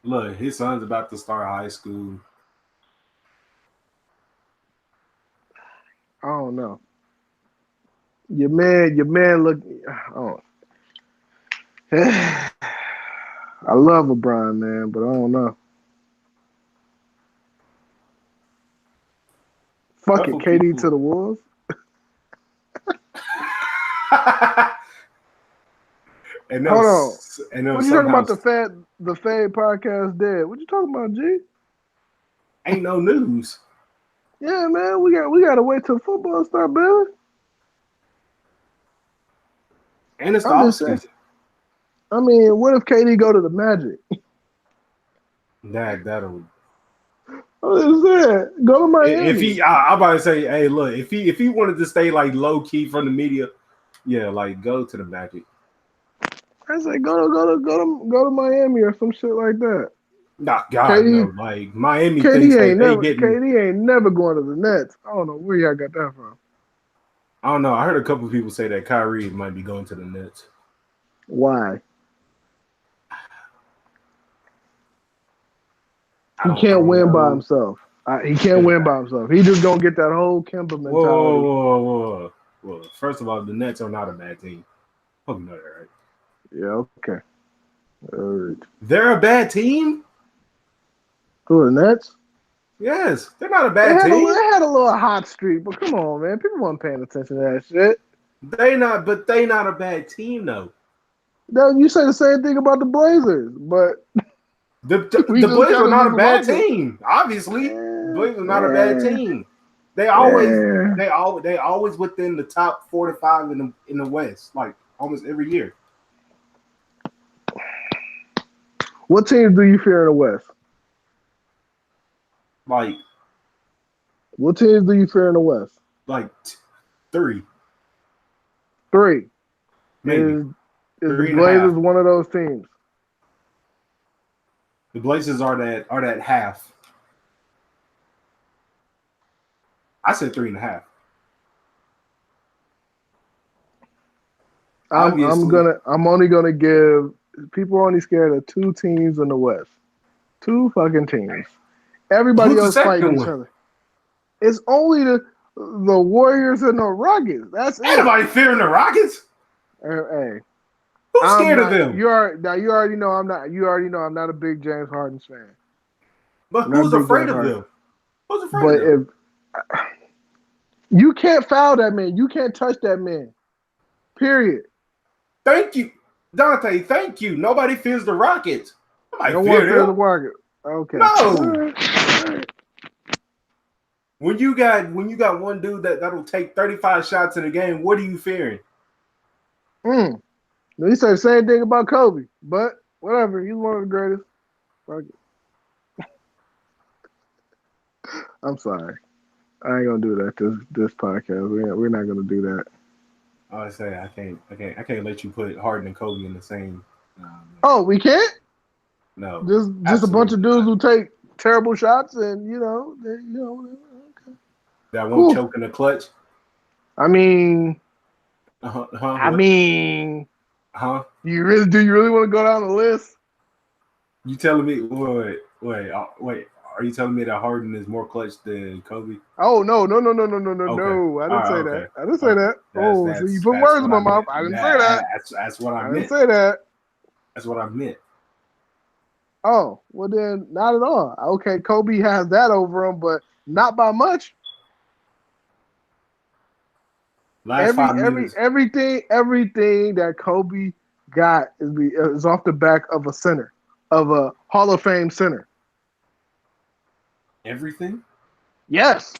him. His son's about to start high school. I don't know. Your man look. Oh. I love LeBron, man, but I don't know. Fuck it, KD to the Wolves. And hold on. And what you talking about? The Fade podcast dead. What you talking about, G? Ain't no news. Yeah, man, we gotta wait till football start, baby. And it's the offseason. I mean, what if KD go to the Magic? That'll. What is that? Go to Miami. I'm about to say, hey, look, if he wanted to stay like low key from the media, yeah, like go to the Magic. I say go to Miami or some shit like that. Nah, God, no. Like Miami KD ain't never going to the Nets. I don't know where y'all got that from. I don't know. I heard a couple of people say that Kyrie might be going to the Nets. Why? He can't win by himself. He can't win by himself. He just gonna get that whole Kemba mentality. Whoa. First of all, the Nets are not a bad team. Hope you know that, right? Yeah, okay. All right. They're a bad team? Who, the Nets? Yes, they're not a bad team. They had a little hot streak, but come on, man. People weren't paying attention to that shit. They not a bad team, though. You say the same thing about the Blazers, but the Blazers are not a bad team. Obviously, the Blazers are not a bad team. They always within the top 4 to 5 in the West, like almost every year. What teams do you fear in the West? Like, what teams do you fear in the West? Like 3. 3. Maybe. Is the Blazers one of those teams? The Blazers are that half. I said 3.5. I'm only gonna give people only scared of 2 teams in the West. 2 fucking teams. Everybody Who's the else second fighting each one? other. It's only the Warriors and the Rockets. That's Ain't it. nobody fearing the Rockets. Hey, Who's scared of them? You already know I'm not. You already know I'm not a big James Harden fan. But who's afraid of them? Who's afraid of them? If you can't foul that man, you can't touch that man. Period. Thank you, Dante. Thank you. Nobody fears the Rockets. No one fears the Rockets. Okay. No. All right. When you got one dude that'll take 35 shots in a game, what are you fearing? He said the same thing about Kobe, but whatever. He's one of the greatest. Fuck it. I'm sorry. I ain't gonna do that this podcast. We're not gonna do that. I say I can't let you put Harden and Kobe in the same. Oh, we can't? No. Just a bunch of dudes who take terrible shots and okay. That won't choke in the clutch. I mean, do you really want to go down the list? You telling me? Wait. Are you telling me that Harden is more clutch than Kobe? Oh no! I didn't say that. I didn't say that. So you put words in my mouth. I didn't say that. That's what I meant. I didn't say that. That's what I meant. Oh, well then, not at all. Okay, Kobe has that over him, but not by much. Everything that Kobe got is off the back of a Hall of Fame center. Everything? Yes.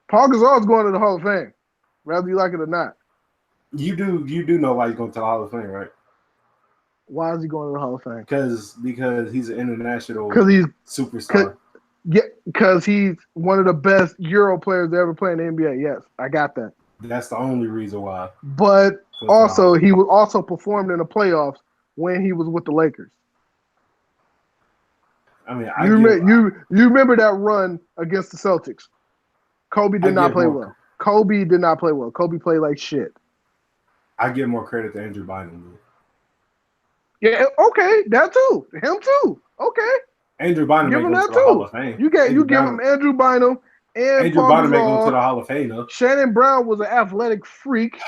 Paul Gasol's going to the Hall of Fame, whether you like it or not. You do know why he's going to the Hall of Fame, right? Why is he going to the Hall of Fame? Because he's an international superstar. Because he's one of the best Euro players to ever play in the NBA. Yes, I got that. That's the only reason why. But also, he was also performed in the playoffs when he was with the Lakers. I mean, you remember that run against the Celtics? Kobe did not play well. Kobe played like shit. I give more credit to Andrew Bynum. Yeah, okay, that too. Him too. Okay. Andrew Bynum give him that too. Hall of Fame. You give him Andrew Bynum and Andrew Bynum may go to the Hall of Fame. Though. Shannon Brown was an athletic freak.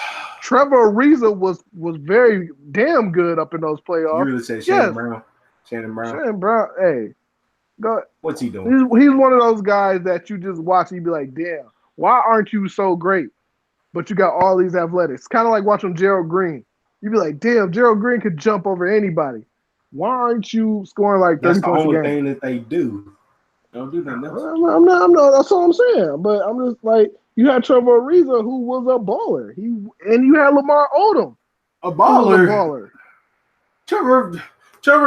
Trevor Ariza was very damn good up in those playoffs. You really say Shannon Brown? Shannon Brown, hey. Go, what's he doing? He's one of those guys that you just watch and you be like, damn, why aren't you so great? But you got all these athletics. Kind of like watching Gerald Green. You'd be like, damn, Gerald Green could jump over anybody. Why aren't you scoring like 30 points a game? That's the only thing that they do. They don't do nothing else. I'm not. That's all I'm saying. But I'm just like, you had Trevor Ariza, who was a baller. And you had Lamar Odom. A baller. Trevor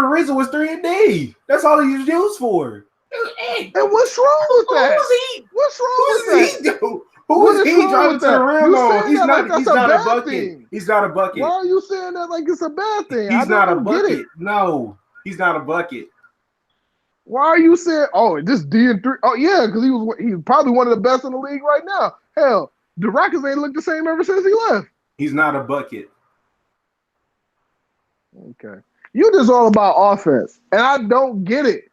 Ariza was 3-and-D. That's all he was used for. And what's wrong with that? What's wrong with that? Who is he driving to the rim on? He's not a bucket. Thing. He's not a bucket. Why are you saying that like it's a bad thing? He's not a bucket. No, he's not a bucket. Why are you saying, oh, this D&3? Oh, yeah, because he's probably one of the best in the league right now. Hell, the Rockets ain't looked the same ever since he left. He's not a bucket. Okay. You just all about offense, and I don't get it.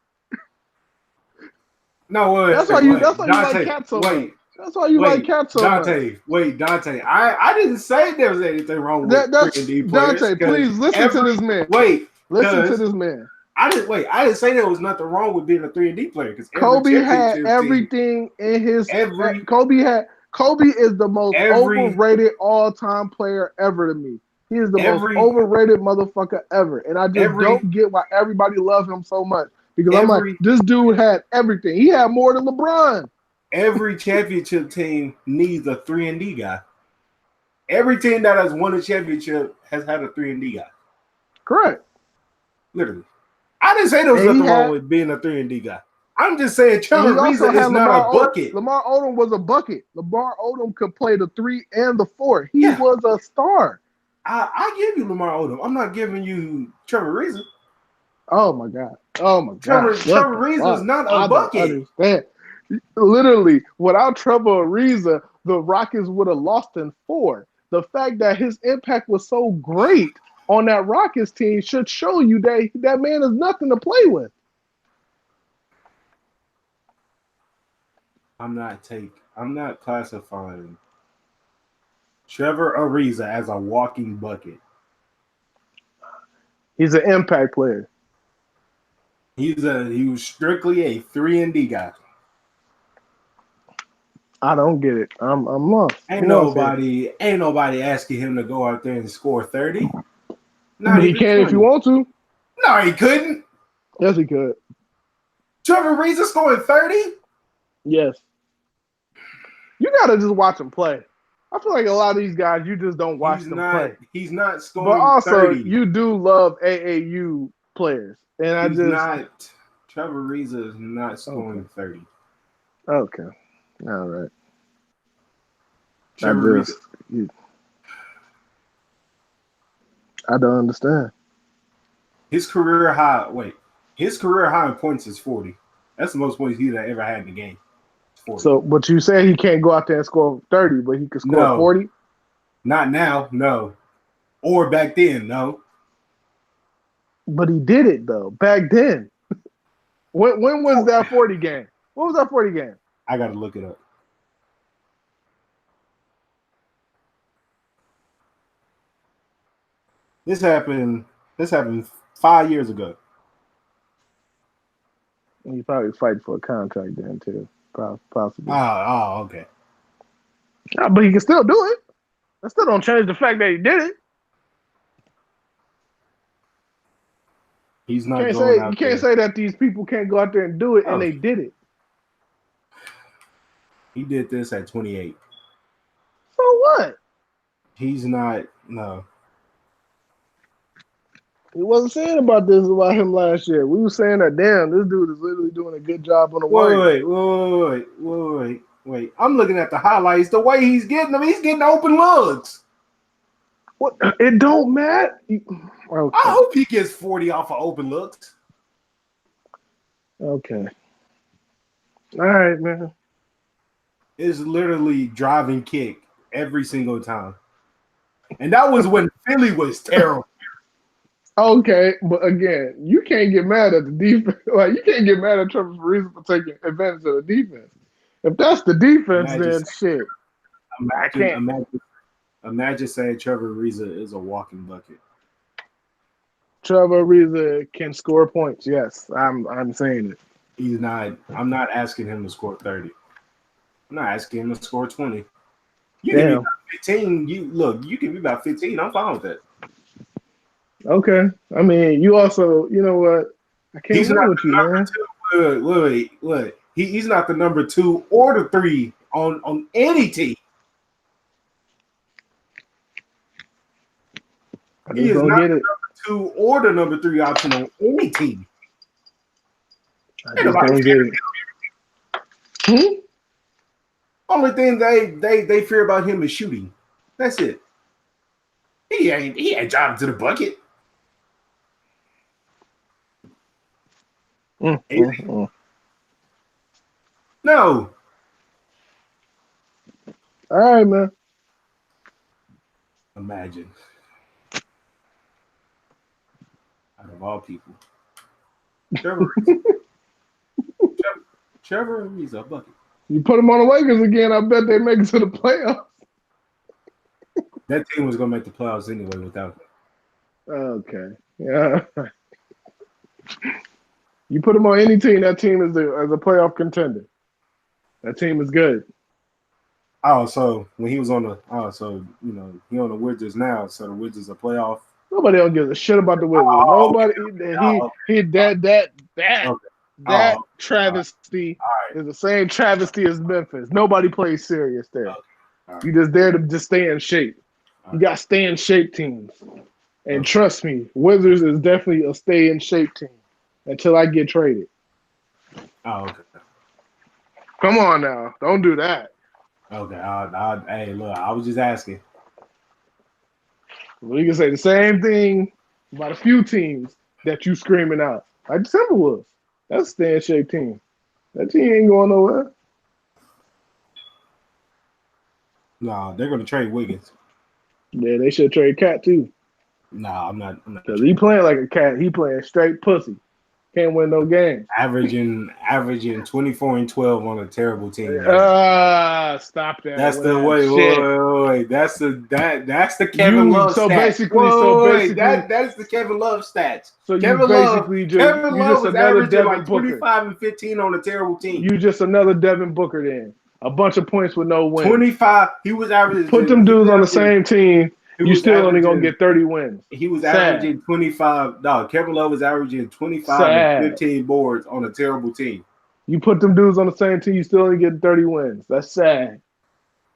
No, that's why you like Cat so much. That's why you like Cat so much. Dante. I didn't say there was anything wrong with 3-and-D players. Dante, please listen to this man. Listen to this man. I didn't say there was nothing wrong with being a 3-and-D player because Kobe had everything in his. Kobe is the most overrated all-time player ever to me. He is the most overrated motherfucker ever, and I just don't get why everybody loves him so much. Because I'm like, this dude had everything. He had more than LeBron. Every championship team needs a 3-and-D guy. Every team that has won a championship has had a 3-and-D guy. Correct. Literally. I didn't say there was nothing wrong with being a 3-and-D guy. I'm just saying Trevor Ariza is not a bucket. Lamar Odom was a bucket. Lamar Odom could play the 3 and the 4. He was a star. I give you Lamar Odom. I'm not giving you Trevor Ariza. Oh my god. Oh my Trevor god. Ariza is not a I don't bucket. understand. Literally, without Trevor Ariza, the Rockets would have lost in 4. The fact that his impact was so great on that Rockets team should show you that that man is nothing to play with. I'm not classifying Trevor Ariza as a walking bucket. He's an impact player. He was strictly a 3-and-D guy. I don't get it. I'm lost. Ain't nobody asking him to go out there and score 30. But he can 20. if you want to. No, he couldn't. Yes, he could. Trevor Ariza scoring 30? Yes. You gotta just watch him play. I feel like a lot of these guys, you just don't watch them play. He's not scoring But also, 30. you do love AAU players, and Trevor Ariza is not scoring 30. Okay. All right. Trevor I don't understand. His career high in points is 40. That's the most points he's ever had in the game. 40. So, but you say he can't go out there and score 30, but he could score 40? Not now, no. Or back then, no. But he did it, though, back then. When was that 40 game? What was that 40 game? I got to look it up. This happened 5 years ago. He probably was fighting for a contract then, too. Possibly. Oh, okay. But he can still do it. That still don't change the fact that he did it. He's not you can't say that these people can't go out there and do it, and they did it. He did this at 28. So what? He's not, no. He wasn't saying about him last year. We were saying that, damn, this dude is literally doing a good job on the Wait. I'm looking at the highlights. The way he's getting them, he's getting open looks. What? It don't matter. Okay. I hope he gets 40 off of open looks. Okay. All right, man. It's literally driving kick every single time. And that was when Philly was terrible. Okay, but again, you can't get mad at the defense. Like, you can't get mad at Trevor Ariza for taking advantage of the defense. If that's the defense, then shit. Imagine saying Trevor Ariza is a walking bucket. Trevor Ariza can score points. Yes, I'm saying it. He's not. I'm not asking him to score 30. I'm not asking him to score 20. You give me about 15. You give me about 15. I'm fine with that. Okay. I mean, you also, you know what? I can't win with you, man. Wait. He's not the number 2 or the 3 on any team. He is not the number 2 or the number 3 option on any team. I just don't get it. Only thing they fear about him is shooting. That's it. He ain't driving to the bucket. No. All right, man. Imagine. Out of all people. Trevor, he's a bucket. You put him on the Lakers again, I bet they make it to the playoffs. That team was going to make the playoffs anyway without him. Okay. Yeah. You put him on any team, that team is as a playoff contender. That team is good. Oh, so when he was on he on the Wizards now, so the Wizards are playoff. Nobody else gives a shit about the Wizards. Nobody. That travesty is the same travesty as Memphis. Nobody plays serious there. Right. You just there to just stay in shape. You got stay in shape teams, and trust me, Wizards is definitely a stay in shape team until I get traded. Oh, okay. Come on now, don't do that. Okay. Hey, look, I was just asking. We can say the same thing about a few teams that you screaming out. Like the Timberwolves. That's a stay in shape team. That team ain't going nowhere. Nah, they're gonna trade Wiggins. Yeah, they should trade Cat too. Nah, I'm not. Because he playing like a cat. He playing straight pussy. Can't win no games. Averaging 24 and 12 on a terrible team. Stop that. That's the wait. That's the Kevin Love so stats. Basically, that's the Kevin Love stats. So Kevin Love was averaging Devin like Booker. 25 and 15 on a terrible team. You just another Devin Booker then. A bunch of points with no wins. 25. He was averaging. Put them dudes on the same team. You still only gonna get 30 wins. He was averaging 25. No, Kevin Love was averaging 25 and 15 boards on a terrible team. You put them dudes on the same team, you still only get 30 wins. That's sad.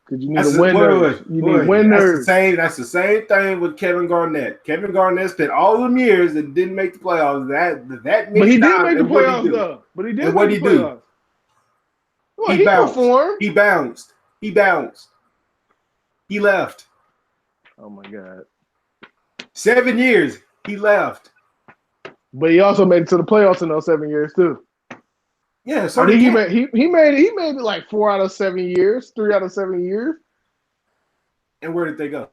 Because you need winners. You need winners. That's the same thing with Kevin Garnett. Kevin Garnett spent all them years and didn't make the playoffs. But he did make the playoffs though. But he did. And what he do? Well, he performed. He bounced. He left. Oh my God. 7 years. He left. But he also made it to the playoffs in those 7 years too. Yeah, so he made it like 4 out of 7 years, 3 out of 7 years. And where did they go?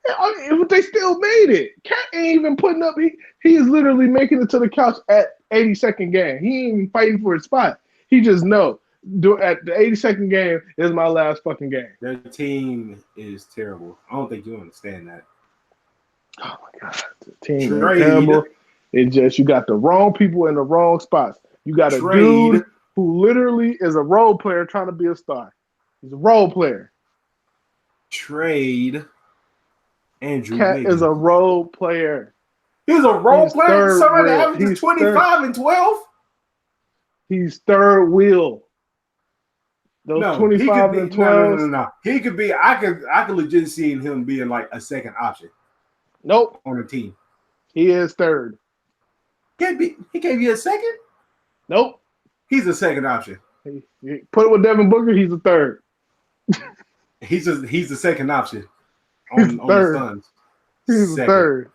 Yeah, they still made it. Cat ain't even putting up. He is literally making it to the couch at 82nd game. He ain't even fighting for his spot. He just know at the 82nd game is my last fucking game. Their team is terrible. I don't think you understand that. Oh my God, the team is terrible. It's just you got the wrong people in the wrong spots. You got a dude who literally is a role player trying to be a star. He's a role player. Trade Andrew Cat Wiggins. is a role player. He's a role player. Somebody averages 25 and 12. He's third wheel. Those 25 and 12. No. He could be. I could legit see him being like a second option. Nope. On the team. He is third. He gave you a second? Nope. He's a second option. Put it with Devin Booker, he's a third. He's the second option on the Suns. He's a third.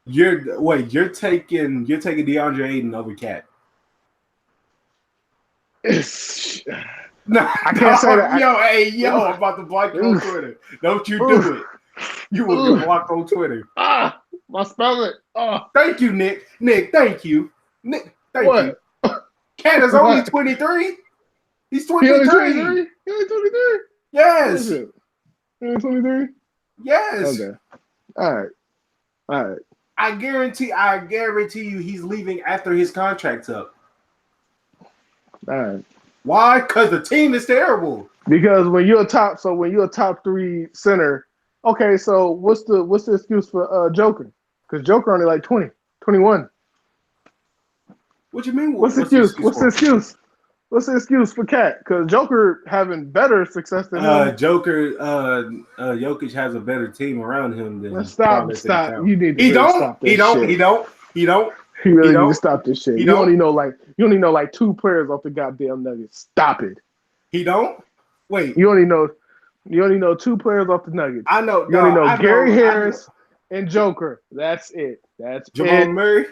You're taking DeAndre Ayton over Cat. No, I can't say that. I'm about to block you on Twitter. Don't you do it. You will get blocked on Twitter. My stomach. Thank you, Nick. Nick, thank you. Nick, thank you. Cat is only 23. He's 23. He only 23? He only 23? Yes. He only 23? Yes. Okay. All right. I guarantee you he's leaving after his contract's up. All right. Why? Because the team is terrible. Because when you're a top 3 center, okay, so what's the excuse for Joker? Because Joker only like 20, 21. What you mean? What's the excuse? What's the excuse for Cat? Because Joker having better success than him. Jokic has a better team around him than. Stop! You need to stop this shit. He don't. You really need to stop this shit. You only know like 2 players off the goddamn Nuggets. Stop it. He don't. Wait. You only know 2 players off the Nuggets. I know. You only know Gary Harris and Joker. That's it. That's Jamal Murray.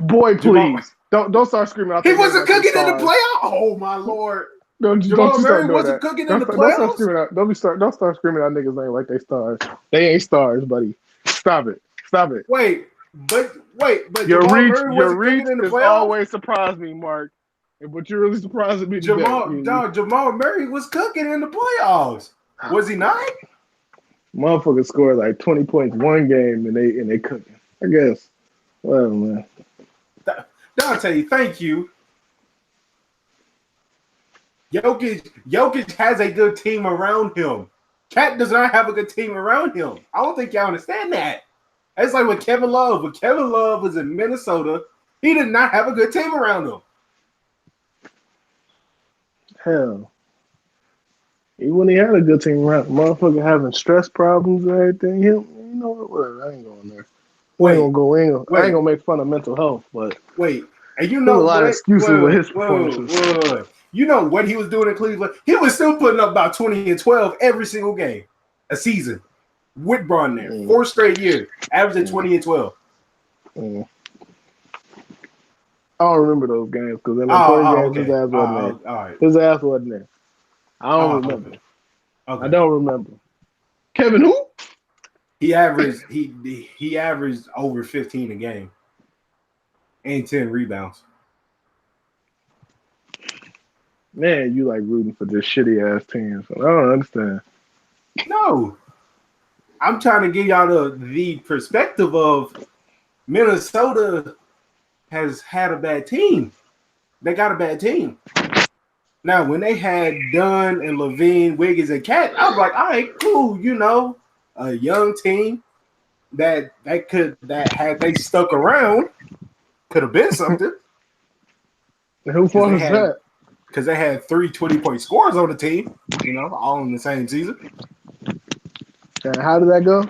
Boy, please don't start screaming out. He wasn't cooking in the playoffs. Oh my lord! Jamal Murray wasn't cooking in the playoffs. Don't start screaming out niggas ain't like they stars. They ain't stars, buddy. Stop it. Wait, but your reach has always surprised me, Mark. But you're really surprising me. Jamal Murray was cooking in the playoffs. Was he not? Motherfucker scored like 20 points one game and they cooking. I guess. Well, man. Dante, thank you. Jokic has a good team around him. Cat does not have a good team around him. I don't think y'all understand that. It's like with Kevin Love. When Kevin Love was in Minnesota, he did not have a good team around him. Hell. Even when he had a good team around, motherfucker having stress problems and everything, you know what? Whatever, I ain't going there. I ain't gonna make fun of mental health, but and you know a lot of excuses with his performances. You know what he was doing in Cleveland? He was still putting up about 20 and 12 every single game, a season. with Braun there. 4 straight years, averaging 20 and 12. I don't remember those games because in the games, his ass wasn't there. All right. His ass wasn't there. I don't remember. Okay. I don't remember. Kevin who? He averaged over 15 a game and 10 rebounds. Man, you like rooting for this shitty ass team. So I don't understand. No. I'm trying to give y'all the perspective of Minnesota has had a bad team. They got a bad team. Now, when they had Dunn and Levine, Wiggins, and Cat, I was like, all right, cool, a young team that had they stuck around could have been something. Who fought that? Because they had 3 20-point scorers on the team, all in the same season. And how did that go?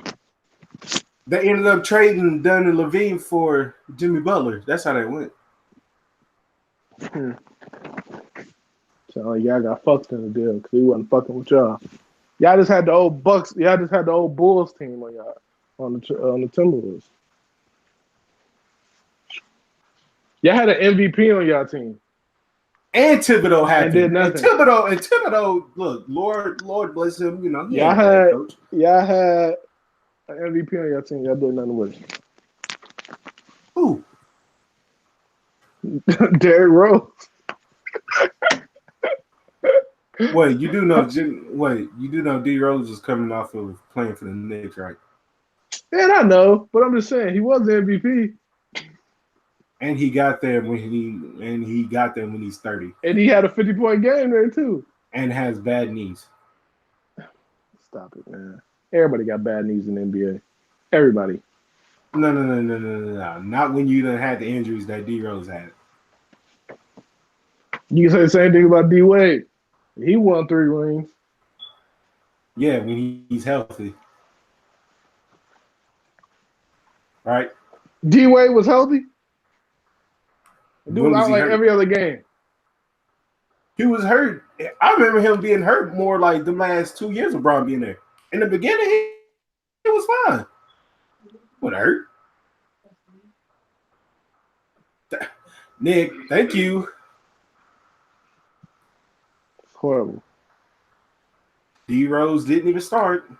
They ended up trading Dunn and Levine for Jimmy Butler. That's how that went. So y'all got fucked in the deal because he wasn't fucking with y'all. Y'all just had the old Bucks. Y'all just had the old Bulls team on y'all on the Timberwolves. Y'all had an MVP on y'all team. And Thibodeau had and did nothing. And Thibodeau, look, Lord bless him. Y'all had an MVP on your team. Y'all did nothing with it. Who? Derrick Rose. Wait, you do know D Rose is coming off of playing for the Knicks, right? Man, I know, but I'm just saying he was the MVP. And he got there when he's 30. And he had a 50-point game there too. And has bad knees. Stop it, man. Everybody got bad knees in the NBA. Everybody. No. Not when you done had the injuries that D Rose had. You can say the same thing about D Wade. He won 3 rings. Yeah, when he's healthy. Right? D Wade was healthy? Dude was out like hurt? every other game. He was hurt. I remember him being hurt more like the last 2 years of Braun being there. In the beginning, he was fine. What hurt? Nick, thank you. It's horrible. D Rose didn't even start.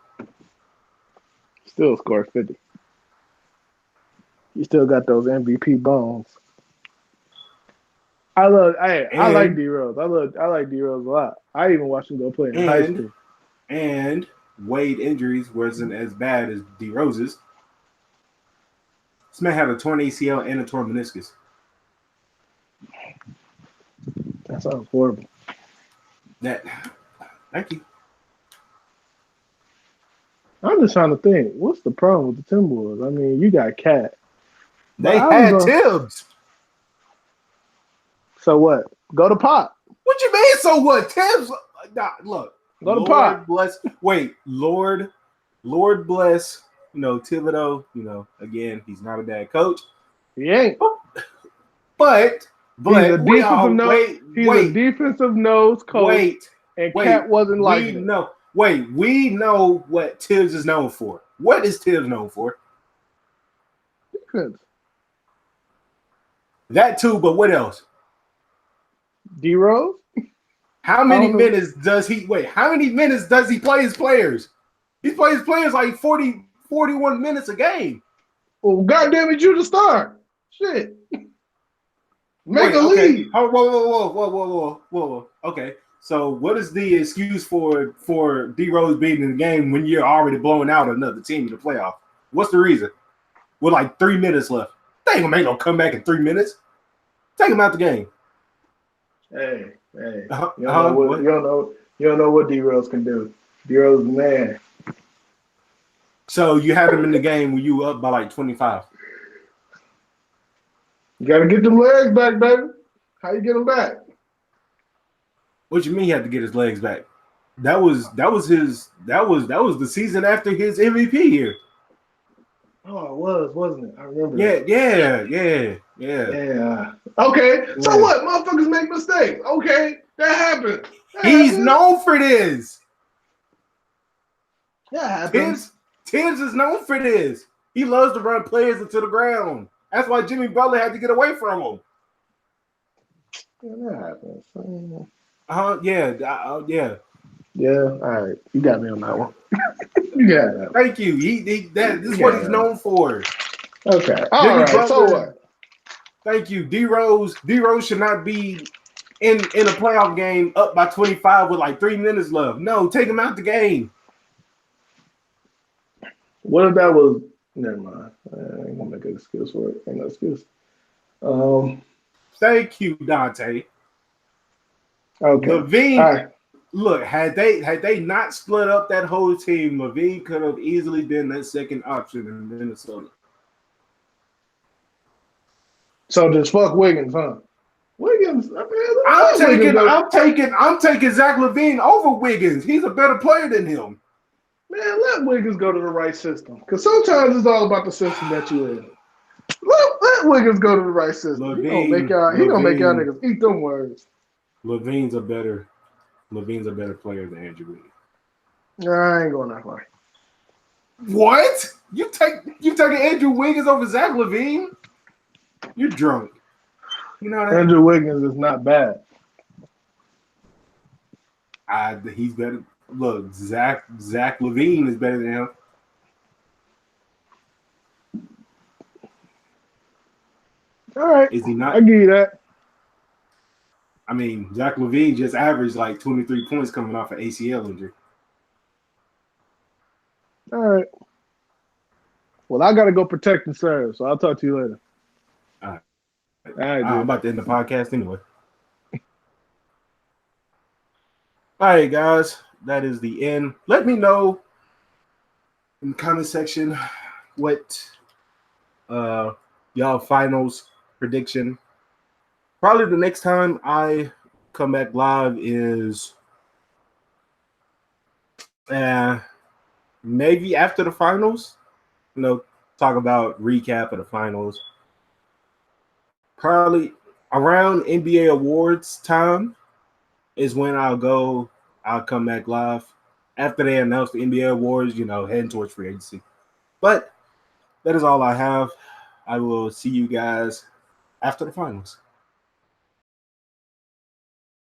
Still scored 50. You still got those MVP bones. I like D Rose. I like D Rose a lot. I even watched him go play in high school. And Wade injuries wasn't as bad as D Rose's. This man had a torn ACL and a torn meniscus. That sounds horrible. Thank you. I'm just trying to think. What's the problem with the Timberwolves? I mean, you got Cat. They had Tibbs. So what? Go to Pop. What you mean? So what? Tibbs. Look. Go to Pop. Bless. Wait. Lord bless. Thibodeau. Again, he's not a bad coach. He ain't. But he's a defensive nose coach. Cat wasn't like it. We know what Tibbs is known for. What is Tibbs known for? Defense. That too, but what else? D Rose? How many minutes does he play his players? He plays players like 40, 41 minutes a game. Well, goddamn it, you the star. Shit. Make a lead. Whoa. Okay. So what is the excuse for D Rose being in the game when you're already blowing out another team in the playoff? What's the reason? With like 3 minutes left. They ain't gonna make no comeback in 3 minutes. Take him out the game. Hey. You don't know what D Rose can do. D Rose is man. So you have him in the game when you up by like 25. You gotta get them legs back, baby. How you get them back? What you mean he had to get his legs back? That was the season after his MVP year. Oh, it was, wasn't it? I remember. Yeah. Okay, so what? Motherfuckers make mistakes. Okay, that happened. He's known for this. That happens. Tibbs is known for this. He loves to run players into the ground. That's why Jimmy Butler had to get away from him. Yeah, that happens. Yeah. Yeah, all right. You got me on that one. Yeah. Thank you. This is what he's known for. Okay. All right. Butler, so what? Thank you. D-Rose should not be in a playoff game up by 25 with like 3 minutes left. No, take him out the game. What if that was? Never mind. I ain't gonna make an excuse for it. Ain't no excuse. Thank you, Dante. Okay. Levine. Right. Look, had they not split up that whole team, Levine could have easily been that second option in Minnesota. So just fuck Wiggins, huh? Wiggins. I mean, I'm taking Zach LaVine over Wiggins. He's a better player than him. Man, let Wiggins go to the right system. Because sometimes it's all about the system that you in. Let Wiggins go to the right system. He gonna make y'all niggas eat them words. LaVine's a better player than Andrew Wiggins. I ain't going that far. What? You taking Andrew Wiggins over Zach LaVine? You're drunk. You know that? Andrew Wiggins is not bad. He's better. Look, Zach LaVine is better than him. All right. Is he not? I give you that. I mean, Zach LaVine just averaged like 23 points coming off an ACL injury. All right. Well, I got to go protect and serve, so I'll talk to you later. All right, I'm about to end the podcast anyway. All right, guys. That is the end. Let me know in the comment section what y'all finals prediction. Probably the next time I come back live is maybe after the finals. Talk about recap of the finals. Probably around NBA awards time is when I'll come back live after they announce the NBA awards, heading towards free agency. But that is all I have. I will see you guys after the finals.